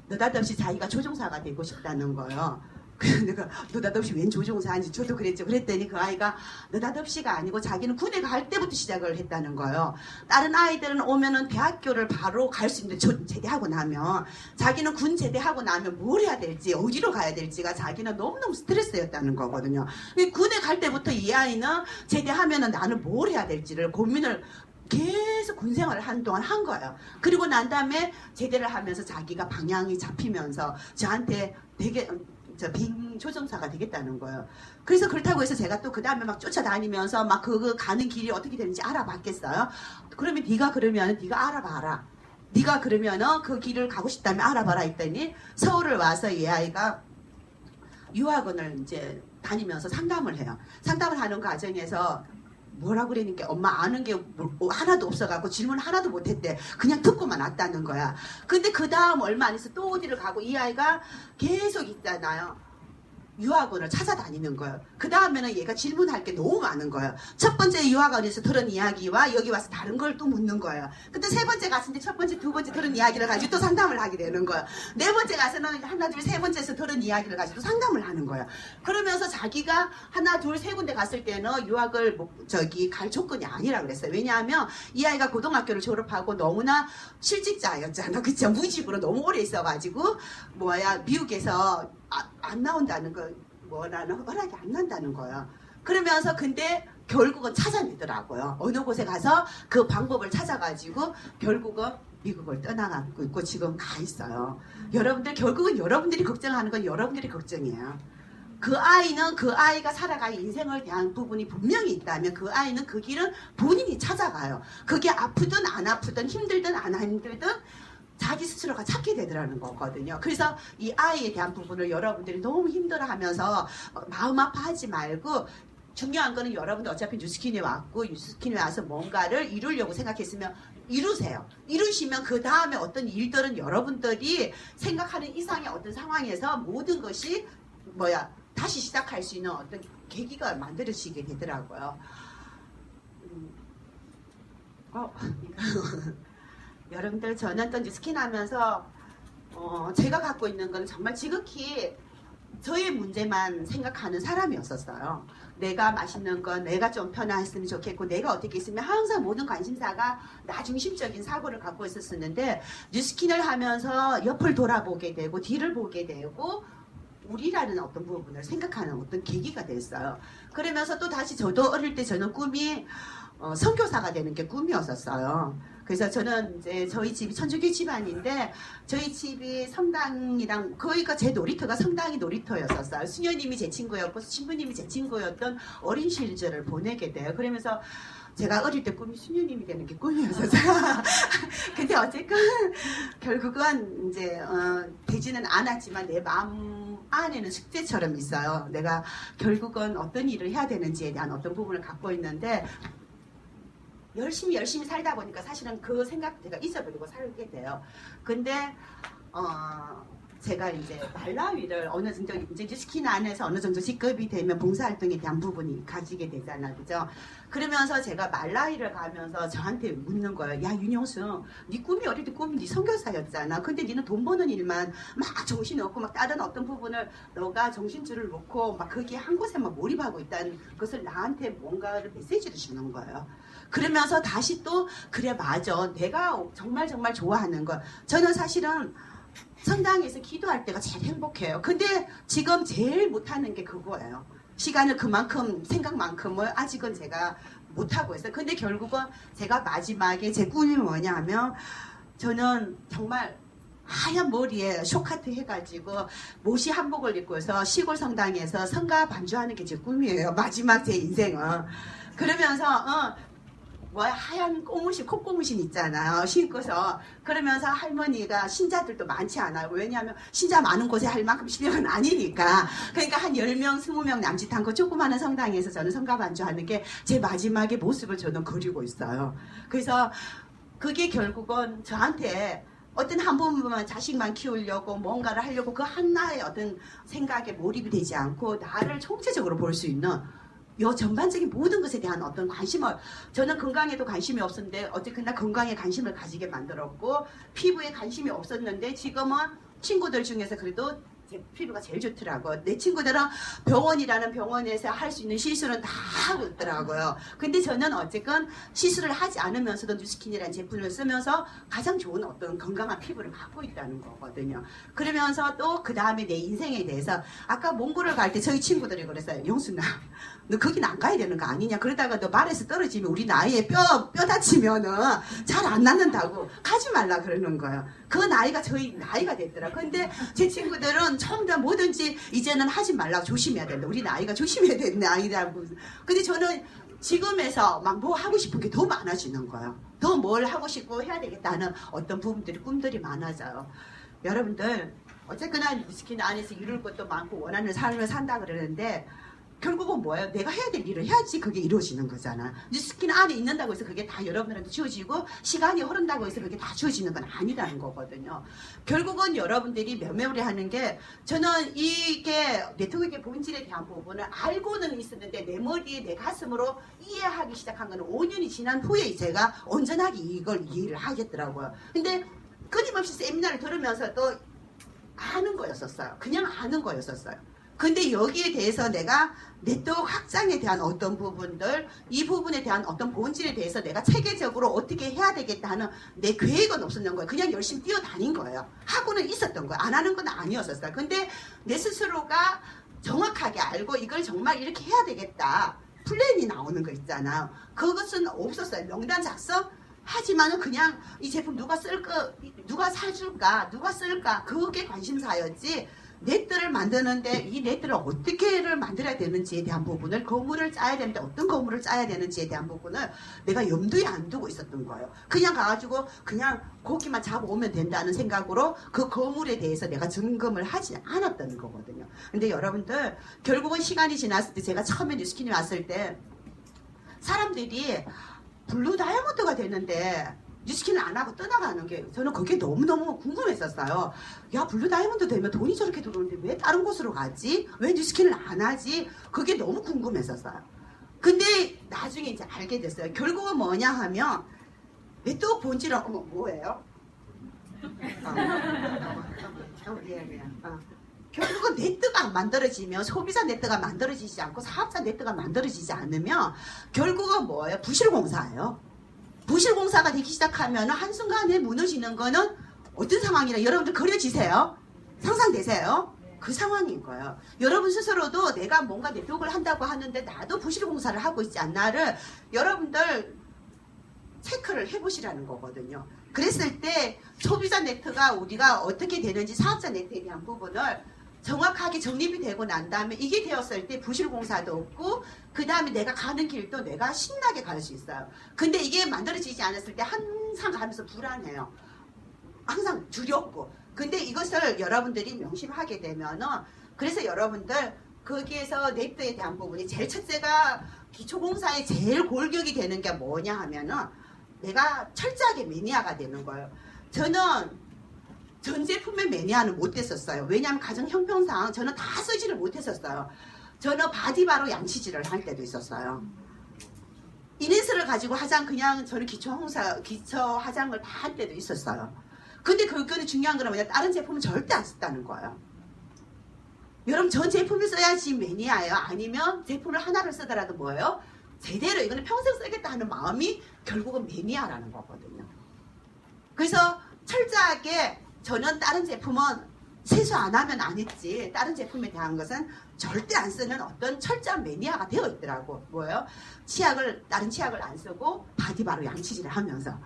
느닷없이 자기가 조종사가 되고 싶다는 거예요. 그래서 내가 느닷없이 웬 조종사인지 저도 그랬죠. 그랬더니 그 아이가 느닷없이가 아니고 자기는 군에 갈 때부터 시작을 했다는 거예요. 다른 아이들은 오면은 대학교를 바로 갈 수 있는데 제대하고 나면, 자기는 군 제대하고 나면 뭘 해야 될지, 어디로 가야 될지가 자기는 너무너무 스트레스였다는 거거든요. 군에 갈 때부터 이 아이는 제대하면은 나는 뭘 해야 될지를 고민을 계속 군생활을 한동안 한 거예요. 그리고 난 다음에 제대를 하면서 자기가 방향이 잡히면서 저한테 되게 비행 조종사가 되겠다는 거예요. 그래서 그렇다고 해서 제가 또 그 다음에 막 쫓아다니면서 막 그 가는 길이 어떻게 되는지 알아봤겠어요? 그러면 네가 알아봐라. 네가 그러면은 그 길을 가고 싶다면 알아봐라 했더니 서울을 와서 이 아이가 유학원을 이제 다니면서 상담을 해요. 상담을 하는 과정에서 뭐라고 그러니까 엄마 아는 게 하나도 없어갖고 질문 하나도 못했대. 그냥 듣고만 왔다는 거야. 근데 그 다음 얼마 안 해서 또 어디를 가고 이 아이가 계속 있잖아요. 유학원을 찾아다니는 거예요. 그 다음에는 얘가 질문할 게 너무 많은 거예요. 첫 번째 유학원에서 들은 이야기와 여기 와서 다른 걸 또 묻는 거예요. 근데 세 번째 갔을 때 첫 번째, 두 번째 들은 이야기를 가지고 또 상담을 하게 되는 거예요. 네 번째 가서는 하나, 둘, 세 번째에서 들은 이야기를 가지고 상담을 하는 거예요. 그러면서 자기가 하나, 둘, 세 군데 갔을 때는 유학을 갈 조건이 아니라 그랬어요. 왜냐하면 이 아이가 고등학교를 졸업하고 너무나 실직자였잖아. 그쵸? 무직으로 너무 오래 있어가지고 미국에서 안 나온다는 거, 나는 허락이 안 난다는 거예요. 그러면서 근데 결국은 찾아내더라고요. 어느 곳에 가서 그 방법을 찾아가지고 결국은 미국을 떠나가고 있고 지금 가 있어요. 여러분들, 결국은 여러분들이 걱정하는 건 여러분들이 걱정이에요. 그 아이는 그 아이가 살아갈 인생을 대한 부분이 분명히 있다면 그 아이는 그 길은 본인이 찾아가요. 그게 아프든 안 아프든 힘들든 안 힘들든 자기 스스로가 찾게 되더라는 거거든요. 그래서 이 아이에 대한 부분을 여러분들이 너무 힘들어하면서 마음 아파하지 말고, 중요한 거는 여러분들 어차피 뉴스킨에 왔고 뉴스킨에 와서 뭔가를 이루려고 생각했으면 이루세요. 이루시면 그 다음에 어떤 일들은 여러분들이 생각하는 이상의 어떤 상황에서 모든 것이 다시 시작할 수 있는 어떤 계기가 만들어지게 되더라고요. 여러분들, 저는 또 뉴스킨 하면서 제가 갖고 있는 건 정말 지극히 저의 문제만 생각하는 사람이었었어요. 내가 맛있는 건 내가 좀 편안했으면 좋겠고, 내가 어떻게 있으면 항상 모든 관심사가 나 중심적인 사고를 갖고 있었었는데, 뉴스킨을 하면서 옆을 돌아보게 되고 뒤를 보게 되고 우리라는 어떤 부분을 생각하는 어떤 계기가 됐어요. 그러면서 또 다시 저도 어릴 때 저는 꿈이 선교사가 되는 게 꿈이었었어요. 그래서 저는 이제 저희 집이 천주교 집안인데 저희 집이 성당이랑 거기가 제 놀이터가 성당이 놀이터였었어요. 수녀님이 제 친구였고 신부님이 제 친구였던 어린 시절을 보내게 돼요. 그러면서 제가 어릴 때 꿈이 수녀님이 되는 게 꿈이었었어요. 근데 어쨌건 결국은 이제 되지는 않았지만 내 마음 안에는 숙제처럼 있어요. 내가 결국은 어떤 일을 해야 되는지에 대한 어떤 부분을 갖고 있는데 열심히 살다 보니까 사실은 그 생각 제가 잊어버리고 살게 돼요. 근데 제가 이제 말라위를 어느 정도 이제 뉴스킨 안에서 어느 정도 직급이 되면 봉사활동에 대한 부분이 가지게 되잖아, 그죠? 그러면서 제가 말라위를 가면서 저한테 묻는 거예요. 야, 윤영수, 네 꿈이 어릴 때 꿈이 네 선교사였잖아. 근데 니는 돈 버는 일만 막 정신이 없고 막 다른 어떤 부분을 너가 정신줄을 놓고 막 거기에 한 곳에만 몰입하고 있다는 것을 나한테 뭔가를 메시지를 주는 거예요. 그러면서 다시 또 그래 맞아. 내가 정말 좋아하는 거. 저는 사실은 성당에서 기도할 때가 제일 행복해요. 근데 지금 제일 못하는 게 그거예요. 시간을 그만큼 생각만큼을 아직은 제가 못하고 있어요. 근데 결국은 제가 마지막에 제 꿈이 뭐냐 하면 저는 정말 하얀 머리에 쇼카트 해가지고 모시 한복을 입고서 시골 성당에서 성가 반주하는 게 제 꿈이에요. 마지막 제 인생은. 그러면서 하얀 꼬무신, 콧고무신 있잖아요. 신고서. 그러면서 할머니가 신자들도 많지 않아요. 왜냐하면 신자 많은 곳에 할 만큼 신령은 아니니까. 그러니까 한 10명, 20명 남짓한 그 조그마한 성당에서 저는 성가 반주하는 게 제 마지막의 모습을 저는 그리고 있어요. 그래서 그게 결국은 저한테 어떤 한 부분만 자식만 키우려고 뭔가를 하려고 그 하나의 어떤 생각에 몰입이 되지 않고 나를 총체적으로 볼 수 있는 요 전반적인 모든 것에 대한 어떤 관심을 저는 건강에도 관심이 없었는데 어쨌거나 건강에 관심을 가지게 만들었고 피부에 관심이 없었는데 지금은 친구들 중에서 그래도 제 피부가 제일 좋더라고요. 내 친구들은 병원이라는 병원에서 할 수 있는 시술은 다 하고 있더라고요. 근데 저는 어쨌건 시술을 하지 않으면서도 뉴스킨이라는 제품을 쓰면서 가장 좋은 어떤 건강한 피부를 갖고 있다는 거거든요. 그러면서 또 그 다음에 내 인생에 대해서 아까 몽골을 갈 때 저희 친구들이 그랬어요. 영순아, 너 거긴 안 가야 되는 거 아니냐? 그러다가 너 말에서 떨어지면 우리 나이에 뼈 다치면은 잘 안 낫는다고 가지 말라 그러는 거예요. 그 나이가 저희 나이가 됐더라. 근데 제 친구들은 처음 다 뭐든지 이제는 하지 말라 조심해야 된다. 우리 나이가 조심해야 되는 나이라고. 근데 저는 지금에서 막 뭐 하고 싶은 게 더 많아지는 거예요. 더 뭘 하고 싶고 해야 되겠다는 어떤 부분들이 꿈들이 많아져요. 여러분들 어쨌거나 뉴스킨 안에서 이룰 것도 많고 원하는 삶을 산다 그러는데 결국은 뭐예요? 내가 해야 될 일을 해야지 그게 이루어지는 거잖아. 뉴스킨 안에 있는다고 해서 그게 다 여러분들한테 주어지고 시간이 흐른다고 해서 그게 다 주어지는 건 아니라는 거거든요. 결국은 여러분들이 면면을 하는 게 저는 이게 네트워크의 본질에 대한 부분을 알고는 있었는데 내 머리에 내 가슴으로 이해하기 시작한 거는 5년이 지난 후에 제가 온전하게 이걸 이해를 하겠더라고요. 근데 끊임없이 세미나를 들으면서 또 아는 거였었어요. 그냥 아는 거였었어요. 근데 여기에 대해서 내가 네트워크 확장에 대한 어떤 부분들, 이 부분에 대한 어떤 본질에 대해서 내가 체계적으로 어떻게 해야 되겠다 하는 내 계획은 없었던 거예요. 그냥 열심히 뛰어다닌 거예요. 하고는 있었던 거예요. 안 하는 건 아니었었어요. 근데 내 스스로가 정확하게 알고 이걸 정말 이렇게 해야 되겠다. 플랜이 나오는 거 있잖아요. 그것은 없었어요. 명단 작성? 하지만은 그냥 이 제품 누가 쓸까, 누가 사줄까, 누가 쓸까, 그게 관심사였지. 넷들을 만드는데 이 넷들을 어떻게를 만들어야 되는지에 대한 부분을 건물을 짜야 되는데 어떤 건물을 짜야 되는지에 대한 부분을 내가 염두에 안 두고 있었던 거예요. 그냥 가가지고 그냥 고기만 잡아오면 된다는 생각으로 그 건물에 대해서 내가 점검을 하지 않았던 거거든요. 근데 여러분들 결국은 시간이 지났을 때 제가 처음에 뉴스킨이 왔을 때 사람들이 블루 다이아몬드가 되는데 뉴스킨을 안 하고 떠나가는 게 저는 그게 너무너무 궁금했었어요. 야, 블루 다이아몬드 되면 돈이 저렇게 들어오는데 왜 다른 곳으로 가지? 왜 뉴스킨을 안 하지? 그게 너무 궁금했었어요. 근데 나중에 이제 알게 됐어요. 결국은 뭐냐 하면 네트워크 본질은 뭐예요? 결국은 네트가 만들어지면 소비자 네트가 만들어지지 않고 사업자 네트가 만들어지지 않으면 결국은 뭐예요? 부실공사예요. 부실공사가 되기 시작하면 한순간에 무너지는 거는 어떤 상황이라 여러분들 그려지세요? 상상되세요? 그 상황인 거예요. 여러분 스스로도 내가 뭔가 네트워크를 한다고 하는데 나도 부실공사를 하고 있지 않나를 여러분들 체크를 해보시라는 거거든요. 그랬을 때 소비자 네트가 우리가 어떻게 되는지 사업자 네트에 대한 부분을 정확하게 정립이 되고 난 다음에 이게 되었을 때 부실공사도 없고 그 다음에 내가 가는 길도 내가 신나게 갈 수 있어요. 근데 이게 만들어지지 않았을 때 항상 가면서 불안해요. 항상 두렵고. 근데 이것을 여러분들이 명심하게 되면은 그래서 여러분들 거기에서 네트에 대한 부분이 제일 첫째가 기초공사의 제일 골격이 되는 게 뭐냐 하면은 내가 철저하게 매니아가 되는 거예요. 저는 전 제품의 매니아는 못 됐었어요. 왜냐하면 가정 형편상 저는 다 쓰지를 못했었어요. 저는 바디바로 양치질을 할 때도 있었어요. 이네스를 가지고 화장 그냥 저는 기초 화장을 다 할 때도 있었어요. 근데 그거는 중요한 건 뭐냐, 다른 제품은 절대 안 썼다는 거예요. 여러분 전 제품을 써야지 매니아예요? 아니면 제품을 하나를 쓰더라도 뭐예요? 제대로 이거는 평생 쓰겠다 하는 마음이 결국은 매니아라는 거거든요. 그래서 철저하게 저는 다른 제품은 세수 안 하면 안 했지, 다른 제품에 대한 것은 절대 안 쓰는 어떤 철저한 매니아가 되어 있더라고. 뭐예요? 다른 치약을 안 쓰고 바디바로 양치질을 하면서.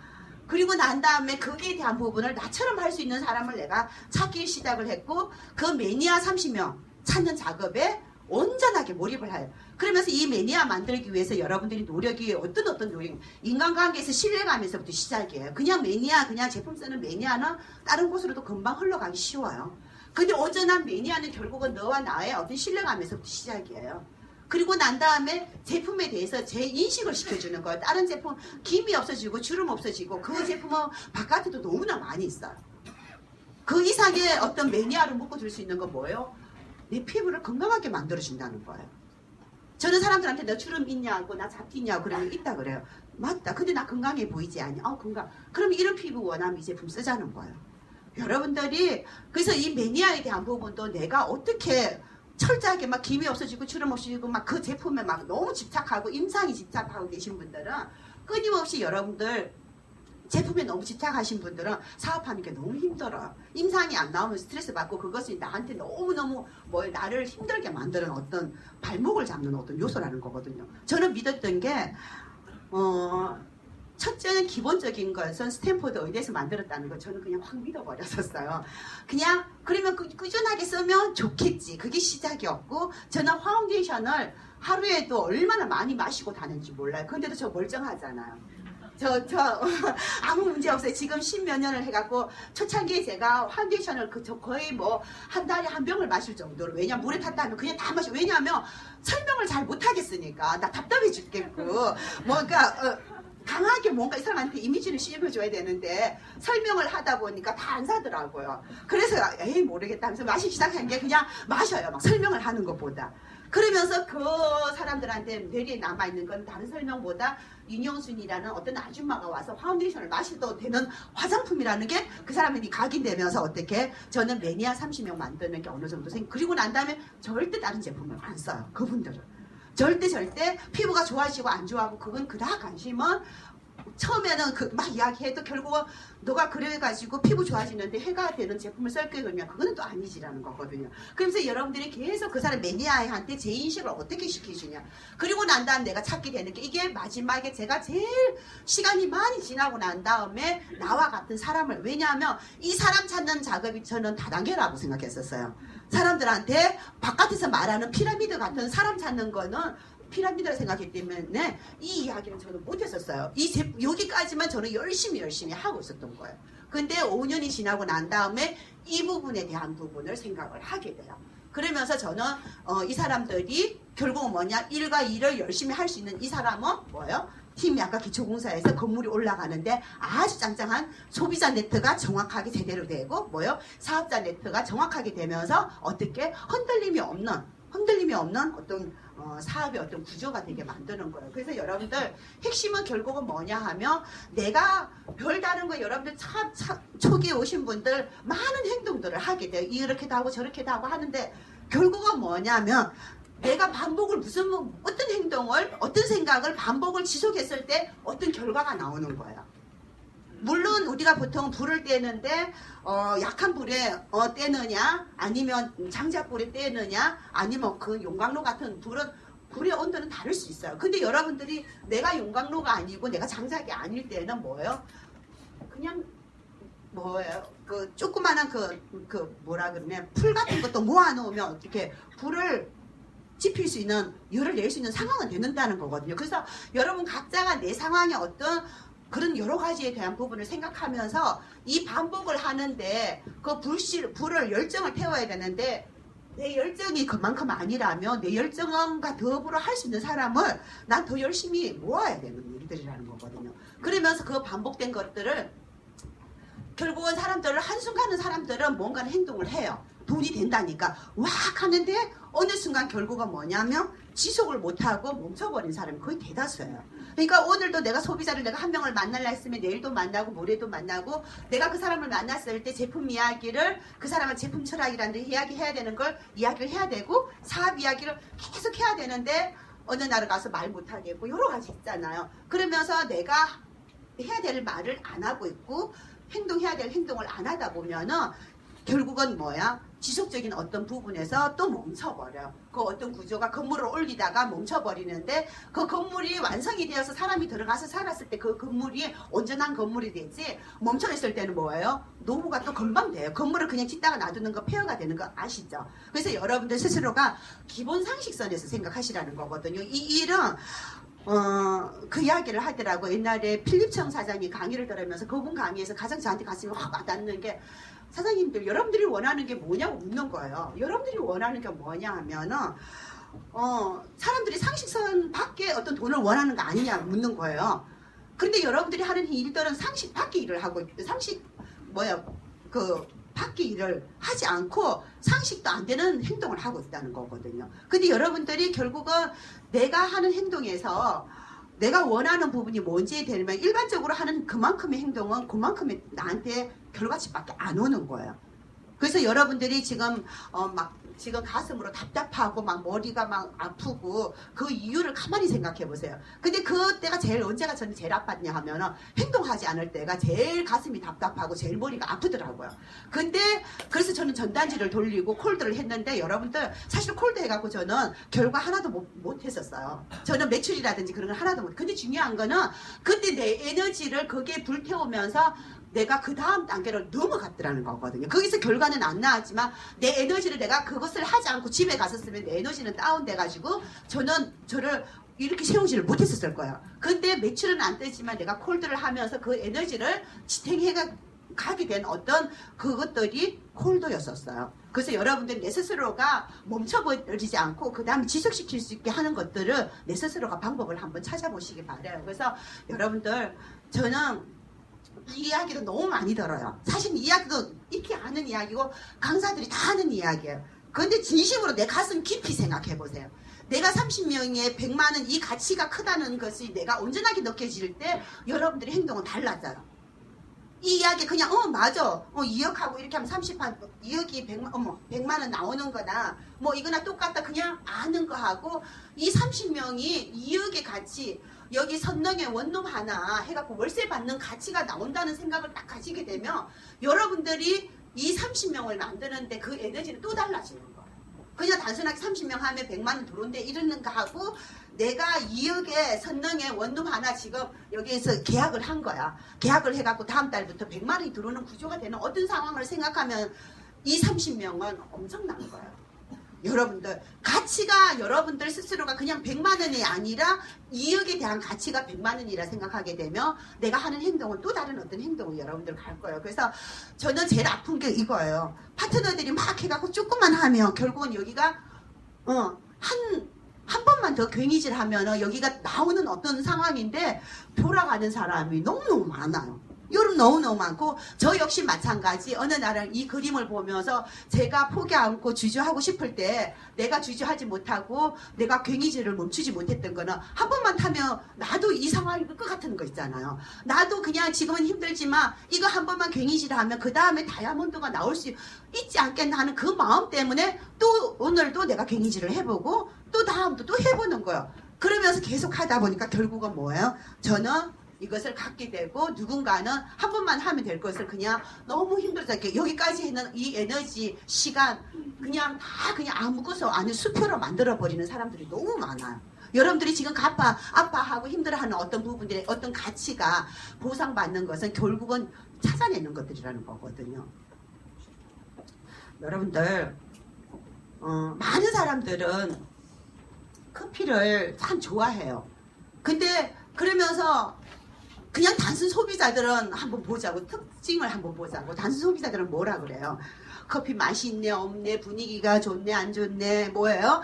그리고 난 다음에 거기에 대한 부분을 나처럼 할 수 있는 사람을 내가 찾기 시작을 했고, 그 매니아 30명 찾는 작업에 온전하게 몰입을 해요. 그러면서 이 매니아 만들기 위해서 여러분들이 노력이 어떤 노력, 인간관계에서 신뢰감에서부터 시작이에요. 그냥 매니아, 그냥 제품 쓰는 매니아는 다른 곳으로도 금방 흘러가기 쉬워요. 근데 온전한 매니아는 결국은 너와 나의 어떤 신뢰감에서부터 시작이에요. 그리고 난 다음에 제품에 대해서 재인식을 시켜주는 거예요. 다른 제품 김이 없어지고 주름 없어지고 그 제품은 바깥에도 너무나 많이 있어요. 그 이상의 어떤 매니아를 묶어줄 수 있는 건 뭐예요? 내 피부를 건강하게 만들어준다는 거예요. 저는 사람들한테 너 주름 있냐고, 나 잡티냐고 그러면 있다 그래요. 맞다. 근데 나 건강해 보이지 않니? 건강. 그럼 이런 피부 원하면 이 제품 쓰자는 거예요. 여러분들이 그래서 이 매니아에 대한 부분도 내가 어떻게 철저하게 막 김이 없어지고 주름 없어지고 막 그 제품에 막 너무 집착하고 임상이 집착하고 계신 분들은 끊임없이 여러분들 제품에 너무 집착하신 분들은 사업하는 게 너무 힘들어요. 임상이 안 나오면 스트레스 받고 그것이 나한테 너무너무 나를 힘들게 만드는 어떤 발목을 잡는 어떤 요소라는 거거든요. 저는 믿었던 게 첫째는 기본적인 것은 스탠포드 의대에서 만들었다는 거 저는 그냥 확 믿어버렸었어요. 그냥 그러면 꾸준하게 쓰면 좋겠지. 그게 시작이었고, 저는 파운데이션을 하루에도 얼마나 많이 마시고 다는지 몰라요. 근데도 저 멀쩡하잖아요. 아무 문제 없어요. 지금 10몇 년을 해갖고 초창기에 제가 파운데이션을 거의 뭐 한 달에 한 병을 마실 정도로, 왜냐면 물에 탔다 하면 그냥 다 마셔. 왜냐하면 설명을 잘 못하겠으니까. 나 답답해 죽겠고 뭔가 강하게 뭔가 이 사람한테 이미지를 씌워줘야 되는데 설명을 하다 보니까 다 안 사더라고요. 그래서 에이 모르겠다 하면서 마시기 시작한 게 그냥 마셔요. 막 설명을 하는 것보다. 그러면서 그 사람들한테 뇌리에 남아있는 건 다른 설명보다 윤영순이라는 어떤 아줌마가 와서 파운데이션을 마셔도 되는 화장품이라는 게 그 사람들이 각인되면서 어떻게 저는 매니아 30명 만드는 게 어느 정도 그리고 난 다음에 절대 다른 제품을 안 써요. 그분들은. 절대 피부가 좋아지고 안 좋아하고 그건 그다 관심은 처음에는 막 이야기해도 결국은 너가 그래가지고 피부 좋아지는데 해가 되는 제품을 쓸 거야 그러면 그거는 또 아니지라는 거거든요. 그래서 여러분들이 계속 그 사람 매니아한테 재인식을 어떻게 시켜주냐. 그리고 난 다음 내가 찾게 되는 게 이게 마지막에 제가 제일 시간이 많이 지나고 난 다음에 나와 같은 사람을, 왜냐하면 이 사람 찾는 작업이 저는 다단계라고 생각했었어요. 사람들한테 바깥에서 말하는 피라미드 같은 사람 찾는 거는 피라미드라 생각했기 때문에 이 이야기는 저는 못했었어요. 여기까지만 저는 열심히 하고 있었던 거예요. 근데 5년이 지나고 난 다음에 이 부분에 대한 부분을 생각을 하게 돼요. 그러면서 저는 이 사람들이 결국은 뭐냐, 일과 일을 열심히 할 수 있는 이 사람은 뭐예요? 팀이 아까 기초공사에서 건물이 올라가는데 아주 짱짱한 소비자 네트가 정확하게 제대로 되고 뭐예요? 사업자 네트가 정확하게 되면서 어떻게 흔들림이 없는 어떤 사업의 어떤 구조가 되게 만드는 거예요. 그래서 여러분들 핵심은 결국은 뭐냐 하면 내가 별다른 거 여러분들 초기에 오신 분들 많은 행동들을 하게 돼요. 이렇게도 하고 저렇게도 하고 하는데 결국은 뭐냐면 내가 반복을 어떤 행동을 어떤 생각을 반복을 지속했을 때 어떤 결과가 나오는 거예요. 물론 우리가 보통 불을 떼는데 약한 불에 떼느냐 아니면 장작불에 떼느냐 아니면 그 용광로 같은 불의 온도는 다를 수 있어요. 근데 여러분들이 내가 용광로가 아니고 내가 장작이 아닐 때는 뭐예요? 그냥 뭐예요? 그 조그마한 뭐라 그러면 풀 같은 것도 모아놓으면 어떻게 불을 지필 수 있는 열을 낼 수 있는 상황은 되는다는 거거든요. 그래서 여러분 각자가 내 상황에 어떤 그런 여러 가지에 대한 부분을 생각하면서 이 반복을 하는데 그 불을 열정을 태워야 되는데 내 열정이 그만큼 아니라면 내 열정과 더불어 할 수 있는 사람을 난 더 열심히 모아야 되는 일들이라는 거거든요. 그러면서 그 반복된 것들을 결국은 사람들을 한순간은 사람들은 뭔가를 행동을 해요. 돈이 된다니까 왁 하는데 어느 순간 결과가 뭐냐면 지속을 못하고 멈춰버린 사람이 거의 대다수예요. 그러니까 오늘도 내가 소비자를 내가 한 명을 만날라 했으면 내일도 만나고 모레도 만나고 내가 그 사람을 만났을 때 제품 이야기를 그 사람은 제품 철학이라는 데 이야기해야 되는 걸 이야기를 해야 되고 사업 이야기를 계속 해야 되는데 어느 날을 가서 말 못하겠고 여러 가지 있잖아요. 그러면서 내가 해야 될 말을 안 하고 있고 행동해야 될 행동을 안 하다 보면은 결국은 뭐야? 지속적인 어떤 부분에서 또 멈춰버려. 그 어떤 구조가 건물을 올리다가 멈춰버리는데 그 건물이 완성이 되어서 사람이 들어가서 살았을 때 그 건물이 온전한 건물이 되지 멈춰있을 때는 뭐예요? 노후가 또 금방 돼요. 건물을 그냥 짓다가 놔두는 거 폐허가 되는 거 아시죠? 그래서 여러분들 스스로가 기본 상식선에서 생각하시라는 거거든요. 이 일은 그 이야기를 하더라고. 옛날에 필립청 사장이 강의를 들으면서 그분 강의에서 가장 저한테 가슴이 확 와닿는 게 사장님들 여러분들이 원하는 게 뭐냐고 묻는 거예요. 여러분들이 원하는 게 뭐냐 하면은 사람들이 상식선 밖에 어떤 돈을 원하는 거 아니냐 묻는 거예요. 그런데 여러분들이 하는 일들은 상식 밖의 일을 하고 상식 밖의 일을 하지 않고 상식도 안 되는 행동을 하고 있다는 거거든요. 근데 여러분들이 결국은 내가 하는 행동에서 내가 원하는 부분이 뭔지에 되면 일반적으로 하는 그만큼의 행동은 그만큼의 나한테 결과치밖에 안 오는 거예요. 그래서 여러분들이 지금 지금 가슴으로 답답하고 막 머리가 막 아프고 그 이유를 가만히 생각해 보세요. 근데 그때가 언제가 저는 제일 아팠냐 하면은 행동하지 않을 때가 제일 가슴이 답답하고 제일 머리가 아프더라고요. 근데 그래서 저는 전단지를 돌리고 콜드를 했는데 여러분들 사실 콜드 해갖고 저는 결과 하나도 못 했었어요. 저는 매출이라든지 그런 걸 하나도 못. 근데 중요한 거는 그때 내 에너지를 거기에 불태우면서 내가 그 다음 단계를 넘어갔더라는 거거든요. 거기서 결과는 안 나왔지만 내 에너지를 내가 그것을 하지 않고 집에 갔었으면 내 에너지는 다운돼가지고 저를 이렇게 세우지를 못했었을 거예요. 근데 매출은 안 뜨지만 내가 콜드를 하면서 그 에너지를 지탱해가 가게 된 어떤 그것들이 콜드였었어요. 그래서 여러분들 내 스스로가 멈춰버리지 않고 그 다음에 지속시킬 수 있게 하는 것들을 내 스스로가 방법을 한번 찾아보시기 바라요. 그래서 여러분들 저는 이 이야기도 너무 많이 들어요. 사실 이 이야기도 익히 아는 이야기고 강사들이 다 하는 이야기예요. 그런데 진심으로 내 가슴 깊이 생각해 보세요. 내가 30명에 100만 원 이 가치가 크다는 것이 내가 온전하게 느껴질 때 여러분들의 행동은 달라져요. 이 이야기 그냥 맞아 2억하고 이렇게 하면 2억이 100만 원 나오는 거나 뭐 이거나 똑같다 그냥 아는 거하고 이 30명이 2억의 가치 여기 선릉에 원룸 하나 해갖고 월세 받는 가치가 나온다는 생각을 딱 가지게 되면 여러분들이 이 30명을 만드는데 그 에너지는 또 달라지는 거예요. 그냥 단순하게 30명 하면 100만 원 들어온대 이러는 거 하고 내가 2억에 선릉에 원룸 하나 지금 여기에서 계약을 한 거야. 계약을 해갖고 다음 달부터 100만 원이 들어오는 구조가 되는 어떤 상황을 생각하면 이 30명은 엄청난 거예요. 여러분들 가치가 여러분들 스스로가 그냥 100만 원이 아니라 2억에 대한 가치가 100만 원이라 생각하게 되면 내가 하는 행동은 또 다른 어떤 행동을 여러분들 갈 거예요. 그래서 저는 제일 아픈 게 이거예요. 파트너들이 막 해갖고 조금만 하면 결국은 여기가 한 번만 더 괭이질 하면 여기가 나오는 어떤 상황인데 돌아가는 사람이 너무너무 많아요. 여름 너무너무 많고 저 역시 마찬가지. 어느 날은 이 그림을 보면서 제가 포기 않고 주저하고 싶을 때 내가 주저하지 못하고 내가 괭이질을 멈추지 못했던 거는 한 번만 타면 나도 이 상황일 것 같은 거 있잖아요. 나도 그냥 지금은 힘들지만 이거 한 번만 괭이질하면 그 다음에 다이아몬드가 나올 수 있지 않겠나 하는 그 마음 때문에 또 오늘도 내가 괭이질을 해보고 또 다음도 또 해보는 거예요. 그러면서 계속 하다 보니까 결국은 뭐예요? 저는 이것을 갖게 되고 누군가는 한 번만 하면 될 것을 그냥 너무 힘들다 이렇게 여기까지 있는 이 에너지 시간 그냥 다 그냥 아무것도 아닌 수표로 만들어 버리는 사람들이 너무 많아요. 여러분들이 지금 아파하고 힘들어하는 어떤 부분들의 어떤 가치가 보상받는 것은 결국은 찾아내는 것들이라는 거거든요. 여러분들 많은 사람들은 커피를 참 좋아해요. 근데 그러면서 그냥 단순 소비자들은 한번 보자고 특징을 한번 보자고 단순 소비자들은 뭐라 그래요? 커피 맛이 있네 없네 분위기가 좋네 안 좋네 뭐예요?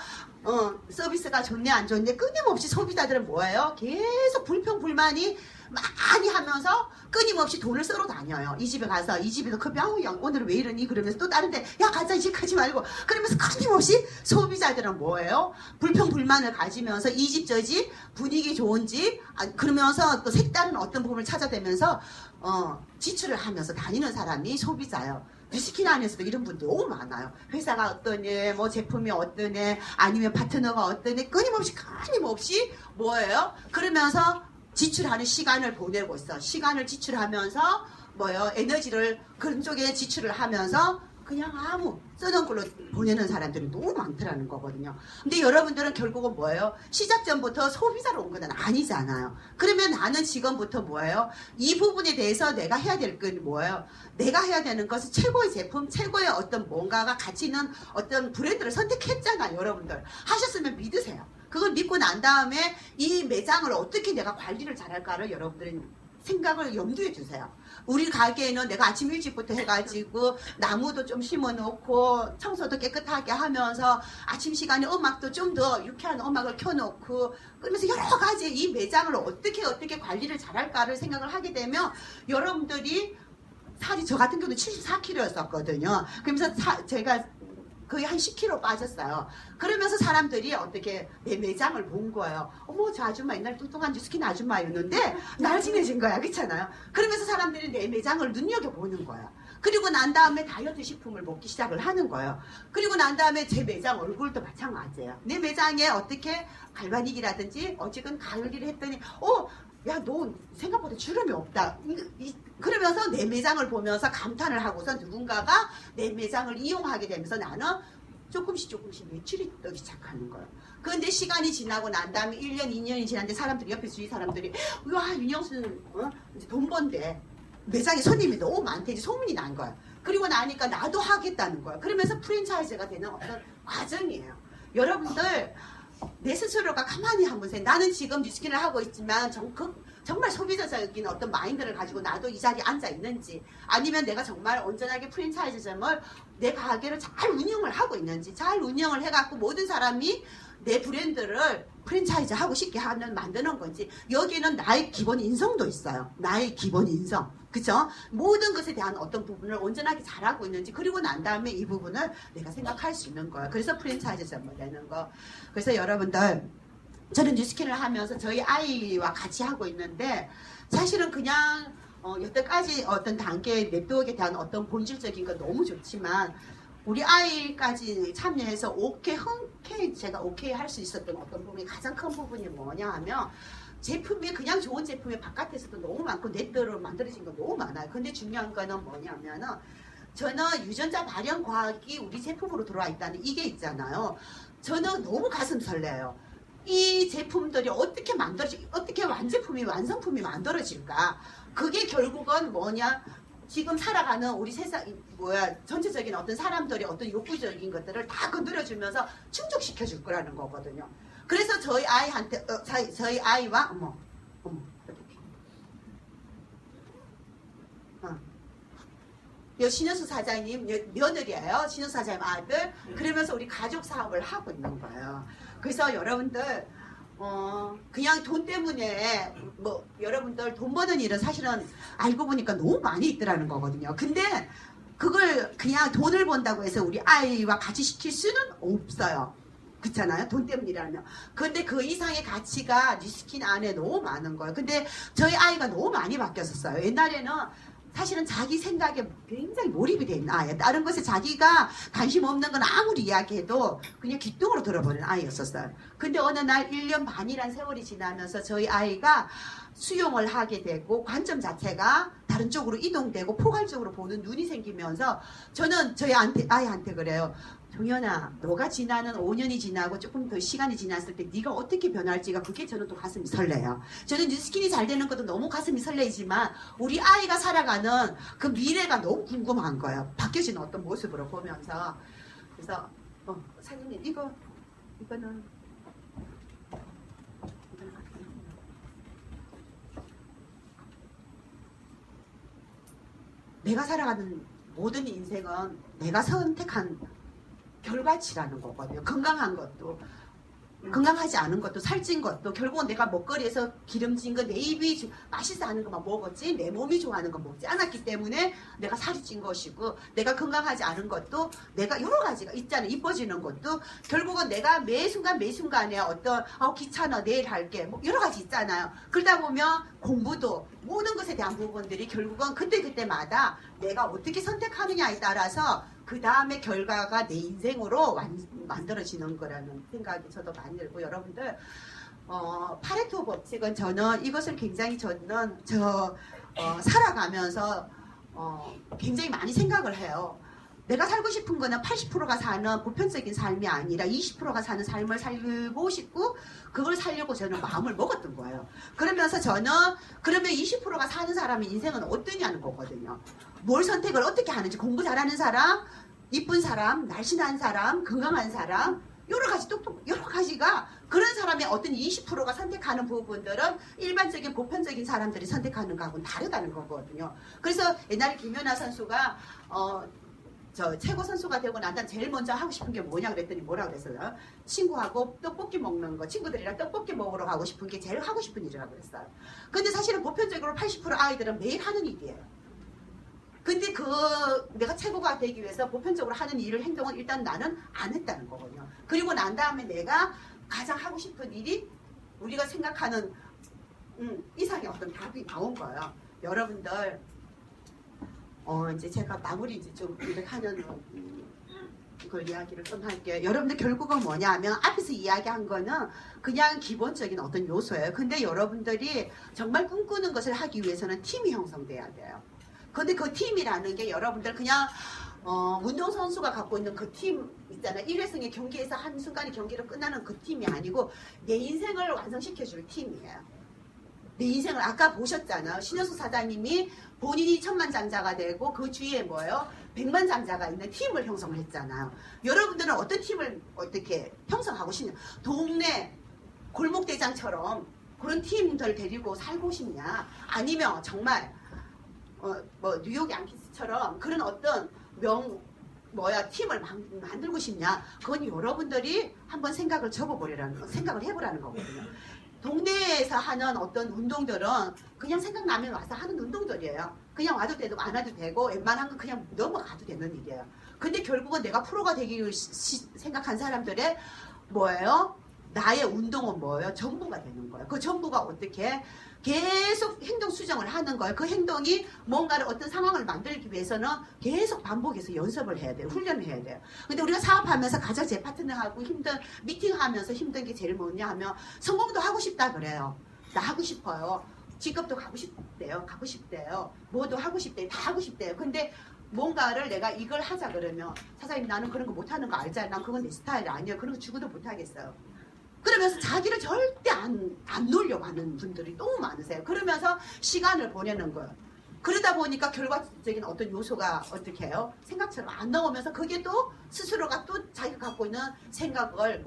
서비스가 좋네 안 좋네 끊임없이 소비자들은 뭐예요? 계속 불평불만이 많이 하면서 끊임없이 돈을 쓰러 다녀요. 이 집에 가서 이 집에서 커피 오늘은 왜 이러니 그러면서 또 다른데 야 가자 이 집 가지 말고 그러면서 끊임없이 소비자들은 뭐예요? 불평불만을 가지면서 이 집 저 집 분위기 좋은 집 그러면서 또 색다른 어떤 부분을 찾아대면서 지출을 하면서 다니는 사람이 소비자예요. 뉴스킨 안에서도 이런 분들 너무 많아요. 회사가 어떠네, 뭐 제품이 어떠네, 아니면 파트너가 어떠네, 끊임없이 뭐예요? 그러면서 지출하는 시간을 보내고 있어. 시간을 지출하면서 에너지를 그런 쪽에 지출을 하면서 그냥 아무 쓰는 걸로 보내는 사람들이 너무 많더라는 거거든요. 근데 여러분들은 결국은 뭐예요? 시작 전부터 소비자로 온 건 아니잖아요. 그러면 나는 지금부터 뭐예요? 이 부분에 대해서 내가 해야 될 건 뭐예요? 내가 해야 되는 것은 최고의 제품, 최고의 어떤 뭔가가 가치 있는 어떤 브랜드를 선택했잖아요. 여러분들 하셨으면 믿으세요. 그걸 믿고 난 다음에 이 매장을 어떻게 내가 관리를 잘할까를 여러분들은 생각을 염두에 두세요. 우리 가게에는 내가 아침 일찍부터 해가지고 나무도 좀 심어놓고 청소도 깨끗하게 하면서 아침 시간에 음악도 좀 더 유쾌한 음악을 켜놓고 그러면서 여러 가지 이 매장을 어떻게 관리를 잘할까를 생각을 하게 되면 여러분들이 살이 저 같은 경우는 74kg였었거든요. 그러면서 제가 거의 한 10kg 빠졌어요. 그러면서 사람들이 어떻게 내 매장을 본 거예요. 어머 저 아줌마 옛날 뚱뚱한 뉴스킨 아줌마였는데 날씬해진 거야. 그렇잖아요. 그러면서 사람들이 내 매장을 눈여겨보는 거예요. 그리고 난 다음에 다이어트 식품을 먹기 시작을 하는 거예요. 그리고 난 다음에 제 매장 얼굴도 마찬가지예요. 내 매장에 어떻게 갈바닉이라든지 어쨌든 관리를 했더니 야, 너 생각보다 주름이 없다. 그러면서 내 매장을 보면서 감탄을 하고서 누군가가 내 매장을 이용하게 되면서 나는 조금씩 매출이 뜨기 시작하는 거예요. 그런데 시간이 지나고 난 다음에 1년, 2년이 지났는데 사람들이 옆에 주위 사람들이 와, 윤영수는 이제 돈 번대. 매장에 손님이 너무 많대. 이제 소문이 난 거야. 그리고 나니까 나도 하겠다는 거야. 그러면서 프랜차이즈가 되는 어떤 과정이에요. 여러분들 내 스스로가 가만히 한번 생각해. 나는 지금 뉴스킨을 하고 있지만 정말 소비자적인 어떤 마인드를 가지고 나도 이 자리에 앉아 있는지 아니면 내가 정말 온전하게 프랜차이즈점을 내 가게를 잘 운영을 하고 있는지 잘 운영을 해갖고 모든 사람이 내 브랜드를 프랜차이즈 하고 싶게 만드는 건지 여기에는 나의 기본 인성도 있어요. 나의 기본 인성. 그쵸? 모든 것에 대한 어떤 부분을 온전하게 잘하고 있는지 그리고 난 다음에 이 부분을 내가 생각할 수 있는 거예요. 그래서 프랜차이즈점을 내는 거. 그래서 여러분들 저는 뉴스킨을 하면서 저희 아이와 같이 하고 있는데 사실은 그냥 여태까지 어떤 단계의 네트워크에 대한 어떤 본질적인 건 너무 좋지만 우리 아이까지 참여해서 흔쾌히 제가 오케이 할 수 있었던 어떤 부분이 가장 큰 부분이 뭐냐 하면 제품이 그냥 좋은 제품이 바깥에서도 너무 많고 넷대로 만들어진 거 너무 많아요. 근데 중요한 거는 뭐냐면은 저는 유전자 발현 과학이 우리 제품으로 들어와 있다는 이게 있잖아요. 저는 너무 가슴 설레요. 이 제품들이 어떻게 완성품이 만들어질까? 그게 결국은 뭐냐? 지금 살아가는 우리 세상, 전체적인 어떤 사람들의 어떤 욕구적인 것들을 다 건드려주면서 충족시켜 줄 거라는 거거든요. 그래서 저희 아이한테, 저희 아이와, 신현수 사장님 며느리예요. 신현수 사장님 아들. 그러면서 우리 가족 사업을 하고 있는 거예요. 그래서 여러분들 그냥 돈 때문에 여러분들 돈 버는 일은 사실은 알고 보니까 너무 많이 있더라는 거거든요. 근데 그걸 그냥 돈을 번다고 해서 우리 아이와 같이 시킬 수는 없어요. 그렇잖아요. 돈 때문이라면. 근데 그 이상의 가치가 뉴스킨 안에 너무 많은 거예요. 근데 저희 아이가 너무 많이 바뀌었었어요. 옛날에는 사실은 자기 생각에 굉장히 몰입이 돼 있는 아이예요. 다른 것에 자기가 관심 없는 건 아무리 이야기해도 그냥 귓등으로 들어버리는 아이였었어요. 근데 어느 날 1년 반이란 세월이 지나면서 저희 아이가 수용을 하게 되고 관점 자체가 다른 쪽으로 이동되고 포괄적으로 보는 눈이 생기면서 저는 저희 아이한테 그래요. 종현아, 너가 지나는 5년이 지나고 조금 더 시간이 지났을 때 네가 어떻게 변할지가 그게 저는 또 가슴이 설레요. 저는 뉴스킨이 잘 되는 것도 너무 가슴이 설레지만 우리 아이가 살아가는 그 미래가 너무 궁금한 거예요. 바뀌어지는 어떤 모습으로 보면서. 그래서 사장님 이거는 내가 살아가는 모든 인생은 내가 선택한 결과치라는 거거든요. 건강한 것도 건강하지 않은 것도 살찐 것도 결국은 내가 먹거리에서 기름진 거 내 입이 맛있어 하는 것만 먹었지 내 몸이 좋아하는 거 먹지 않았기 때문에 내가 살이 찐 것이고 내가 건강하지 않은 것도 내가 여러 가지가 있잖아요. 이뻐지는 것도 결국은 내가 매 순간에 어떤 귀찮아 내일 할게 뭐 여러 가지 있잖아요. 그러다 보면 공부도 모든 것에 대한 부분들이 결국은 그때마다 내가 어떻게 선택하느냐에 따라서 그 다음에 결과가 내 인생으로 만들어지는 거라는 생각이 저도 많이 들고 여러분들 파레토 법칙은 저는 이것을 굉장히 살아가면서 굉장히 많이 생각을 해요. 내가 살고 싶은 거는 80%가 사는 보편적인 삶이 아니라 20%가 사는 삶을 살고 싶고 그걸 살려고 저는 마음을 먹었던 거예요. 그러면서 저는 그러면 20%가 사는 사람의 인생은 어떠냐는 거거든요. 뭘 선택을 어떻게 하는지 공부 잘하는 사람, 이쁜 사람, 날씬한 사람, 건강한 사람 여러 가지가 그런 사람의 어떤 20%가 선택하는 부분들은 일반적인 보편적인 사람들이 선택하는 거하고는 다르다는 거거든요. 그래서 옛날에 김연아 선수가 저 최고 선수가 되고 난 다음 제일 먼저 하고 싶은 게 뭐냐 그랬더니 뭐라 그랬어요? 친구하고 떡볶이 먹는 거, 친구들이랑 떡볶이 먹으러 가고 싶은 게 제일 하고 싶은 일이라고 그랬어요. 근데 사실은 보편적으로 80% 아이들은 매일 하는 일이에요. 근데 내가 최고가 되기 위해서 보편적으로 하는 일을 행동은 일단 나는 안 했다는 거거든요. 그리고 난 다음에 내가 가장 하고 싶은 일이 우리가 생각하는 이상의 어떤 답이 나온 거예요. 여러분들 이제 제가 마무리 이제 좀 이렇게 하는 그 이야기를 좀 할게요. 여러분들 결국은 뭐냐면 앞에서 이야기한 거는 그냥 기본적인 어떤 요소예요. 근데 여러분들이 정말 꿈꾸는 것을 하기 위해서는 팀이 형성돼야 돼요. 근데 그 팀이라는 게 여러분들 그냥 운동선수가 갖고 있는 그 팀 있잖아요. 1회승의 경기에서 한순간에 경기를 끝나는 그 팀이 아니고 내 인생을 완성시켜줄 팀이에요. 내 인생을 아까 보셨잖아요. 신현숙 사장님이 본인이 천만장자가 되고 그 주위에 뭐예요? 백만장자가 있는 팀을 형성을 했잖아요. 여러분들은 어떤 팀을 어떻게 형성하고 싶냐? 동네 골목대장처럼 그런 팀들 데리고 살고 싶냐? 아니면 정말 뭐 뉴욕 양키스처럼 그런 어떤 팀을 만들고 싶냐? 그건 여러분들이 한번 생각을 해보라는 거거든요. 동네에서 하는 어떤 운동들은 그냥 생각나면 와서 하는 운동들이에요. 그냥 와도 되고 안 와도 되고 웬만한 건 그냥 넘어가도 되는 일이에요. 근데 결국은 내가 프로가 되기 생각한 사람들의 뭐예요? 나의 운동은 뭐예요? 전부가 되는 거예요. 그 전부가 어떻게 계속 행동 수정을 하는 거예요. 그 행동이 뭔가를 어떤 상황을 만들기 위해서는 계속 반복해서 연습을 해야 돼요. 훈련을 해야 돼요. 근데 우리가 사업하면서 가장 제 파트너하고 미팅하면서 힘든 게 제일 뭐냐 하면 성공도 하고 싶다 그래요. 나 하고 싶어요. 직업도 가고 싶대요. 뭐도 하고 싶대요. 다 하고 싶대요. 근데 뭔가를 내가 이걸 하자 그러면 사장님 나는 그런 거 못하는 거 알잖아요. 난 그건 내 스타일이 아니에요. 그런 거 죽어도 못하겠어요. 그러면서 자기를 절대 안 놀려고 하는 분들이 너무 많으세요. 그러면서 시간을 보내는 거예요. 그러다 보니까 결과적인 어떤 요소가 어떻게 해요? 생각처럼 안 나오면서 그게 또 스스로가 또 자기가 갖고 있는 생각을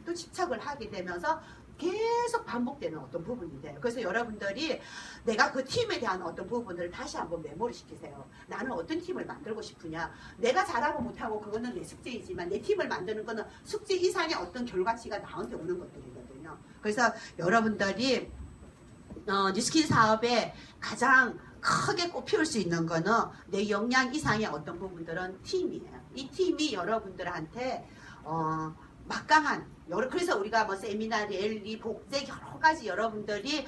또 집착을 하게 되면서 계속 반복되는 어떤 부분이 돼요. 그래서 여러분들이 내가 그 팀에 대한 어떤 부분들을 다시 한번 메모를 시키세요. 나는 어떤 팀을 만들고 싶으냐. 내가 잘하고 못하고 그거는 내 숙제이지만 내 팀을 만드는 거는 숙제 이상의 어떤 결과치가 나한테 오는 것들이거든요. 그래서 여러분들이 뉴스킨 사업에 가장 크게 꼽힐 수 있는 거는 내 역량 이상의 어떤 부분들은 팀이에요. 이 팀이 여러분들한테 막강한 그래서 우리가 뭐 세미나, 랠리, 복제 여러 가지 여러분들이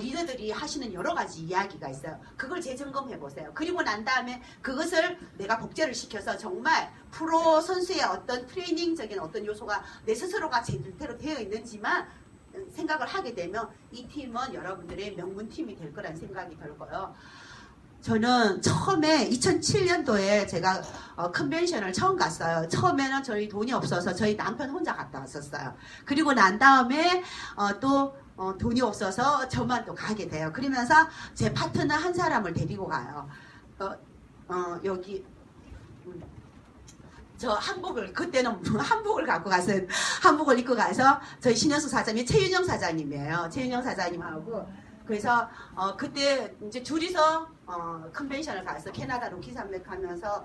리더들이 하시는 여러 가지 이야기가 있어요. 그걸 재점검해 보세요. 그리고 난 다음에 그것을 내가 복제를 시켜서 정말 프로 선수의 어떤 트레이닝적인 어떤 요소가 내 스스로가 제대로 되어 있는지만 생각을 하게 되면 이 팀은 여러분들의 명문팀이 될 거라는 생각이 들고요. 저는 처음에 2007년도에 제가 컨벤션을 처음 갔어요. 처음에는 저희 돈이 없어서 저희 남편 혼자 갔다 왔었어요. 그리고 난 다음에 또 돈이 없어서 저만 또 가게 돼요. 그러면서 제 파트너 한 사람을 데리고 가요. 여기 저 한복을 그때는 한복을 갖고 가서 한복을 입고 가서 저희 신현숙 사장님 최윤영 사장님이에요. 최윤영 사장님하고 그래서 그때 이제 둘이서 컨벤션을 가서 캐나다로 기산맥하면서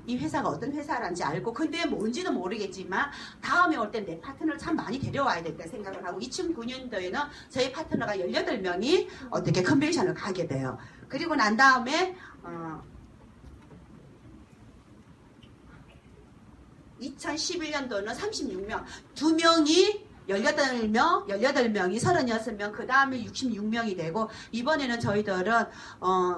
이 회사가 어떤 회사란지 알고 근데 뭔지는 모르겠지만 다음에 올 때 내 파트너를 참 많이 데려와야 될 때 생각을 하고 2009년도에는 저희 파트너가 18명이 어떻게 컨벤션을 가게 돼요. 그리고 난 다음에 2011년도는 36명, 2명이 18명이 36명, 그 다음에 66명이 되고, 이번에는 저희들은,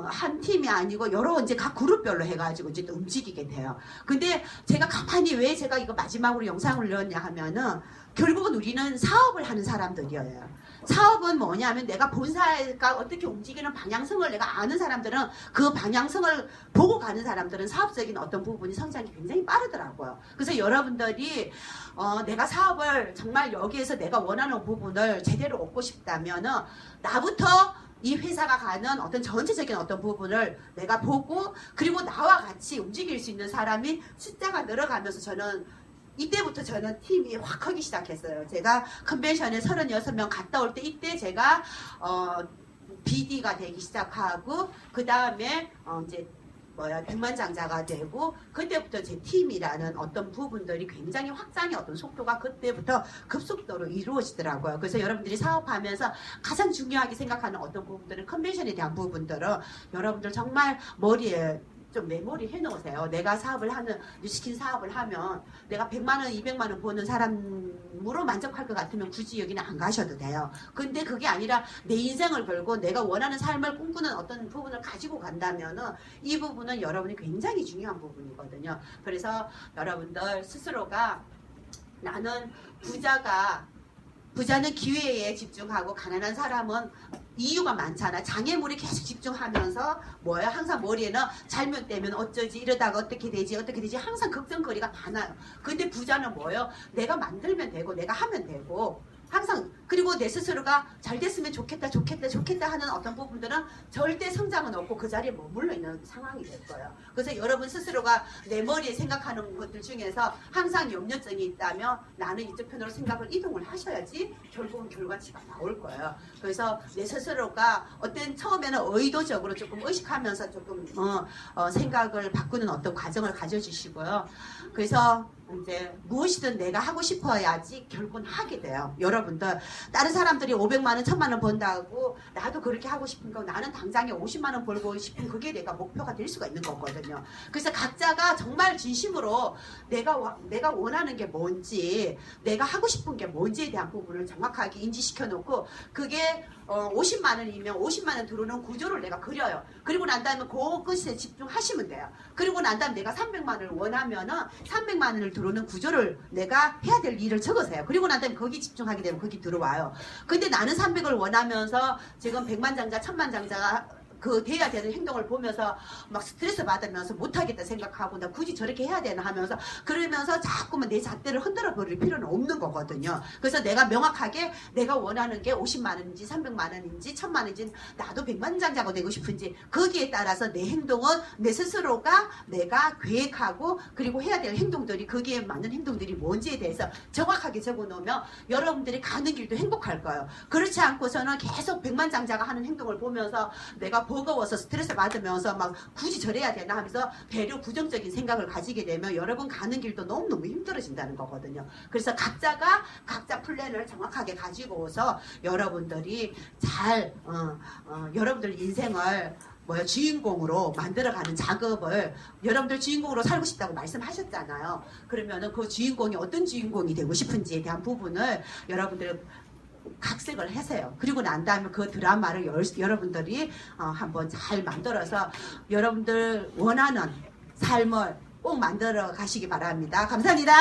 한 팀이 아니고, 여러 이제 각 그룹별로 해가지고 이제 또 움직이게 돼요. 근데 제가 가만히 왜 제가 이거 마지막으로 영상을 넣었냐 하면은, 결국은 우리는 사업을 하는 사람들이에요. 사업은 뭐냐면 내가 본사가 어떻게 움직이는 방향성을 내가 아는 사람들은 그 방향성을 보고 가는 사람들은 사업적인 어떤 부분이 성장이 굉장히 빠르더라고요. 그래서 여러분들이 내가 사업을 정말 여기에서 내가 원하는 부분을 제대로 얻고 싶다면은 나부터 이 회사가 가는 어떤 전체적인 어떤 부분을 내가 보고 그리고 나와 같이 움직일 수 있는 사람이 숫자가 늘어가면서 이때부터 저는 팀이 확 크기 시작했어요. 제가 컨벤션에 36명 갔다 올 때 이때 제가 BD가 되기 시작하고 그 다음에 이제 백만장자가 되고 그때부터 제 팀이라는 어떤 부분들이 굉장히 확장의 어떤 속도가 그때부터 급속도로 이루어지더라고요. 그래서 여러분들이 사업하면서 가장 중요하게 생각하는 어떤 부분들은 컨벤션에 대한 부분들은 여러분들 정말 머리에 좀 메모리 해놓으세요. 내가 시킨 사업을 하면 내가 100만원, 200만원 버는 사람으로 만족할 것 같으면 굳이 여기는 안 가셔도 돼요. 근데 그게 아니라 내 인생을 걸고 내가 원하는 삶을 꿈꾸는 어떤 부분을 가지고 간다면은 이 부분은 여러분이 굉장히 중요한 부분이거든요. 그래서 여러분들 스스로가 나는 부자는 기회에 집중하고 가난한 사람은 이유가 많잖아. 장애물이 계속 집중하면서 항상 머리에는 잘못되면 어쩌지 이러다가 어떻게 되지 항상 걱정거리가 많아요. 근데 부자는 내가 만들면 되고 내가 하면 되고 항상 그리고 내 스스로가 잘 됐으면 좋겠다 하는 어떤 부분들은 절대 성장은 없고 그 자리에 머물러 있는 상황이 될 거예요. 그래서 여러분 스스로가 내 머리에 생각하는 것들 중에서 항상 염려증이 있다면 나는 이쪽 편으로 생각을 이동을 하셔야지 결국은 결과치가 나올 거예요. 그래서 내 스스로가 처음에는 의도적으로 조금 의식하면서 조금 생각을 바꾸는 어떤 과정을 가져주시고요. 그래서 이제 무엇이든 내가 하고 싶어야지 결국은 하게 돼요. 여러분들 다른 사람들이 500만원 1000만원 번다고 나도 그렇게 하고 싶은 거 나는 당장에 50만원 벌고 싶은 그게 내가 목표가 될 수가 있는 거거든요. 그래서 각자가 정말 진심으로 내가 원하는 게 뭔지 내가 하고 싶은 게 뭔지에 대한 부분을 정확하게 인지시켜 놓고 그게 50만원이면 50만원 들어오는 구조를 내가 그려요. 그리고 난 다음에 그것에 집중하시면 돼요. 그리고 난 다음에 내가 300만원을 원하면은 300만원을 들어오는 구조를 내가 해야 될 일을 적으세요. 그리고 난 다음에 거기 집중하게 되면 거기 들어와요. 근데 나는 300을 원하면서 지금 100만장자 1000만장자가 돼야 되는 행동을 보면서 막 스트레스 받으면서 못하겠다 생각하고 나 굳이 저렇게 해야 되나 하면서 그러면서 자꾸만 내 잣대를 흔들어 버릴 필요는 없는 거거든요. 그래서 내가 명확하게 내가 원하는 게 50만원인지 300만원인지 1000만원인지 나도 100만장자가 되고 싶은지 거기에 따라서 내 행동은 내 스스로가 내가 계획하고 그리고 해야 될 행동들이 거기에 맞는 행동들이 뭔지에 대해서 정확하게 적어놓으면 여러분들이 가는 길도 행복할 거예요. 그렇지 않고서는 계속 100만장자가 하는 행동을 보면서 내가 버거워서 스트레스 받으면서 막 굳이 저래야 되나 하면서 배려 부정적인 생각을 가지게 되면 여러분 가는 길도 너무너무 힘들어진다는 거거든요. 그래서 각자가 각자 플랜을 정확하게 가지고 오서 여러분들이 잘 여러분들 인생을 주인공으로 만들어가는 작업을 여러분들 주인공으로 살고 싶다고 말씀하셨잖아요. 그러면은 그 주인공이 어떤 주인공이 되고 싶은지에 대한 부분을 여러분들 각색을 하세요. 그리고 난 다음에 그 드라마를 여러분들이 한번 잘 만들어서 여러분들 원하는 삶을 꼭 만들어 가시기 바랍니다. 감사합니다.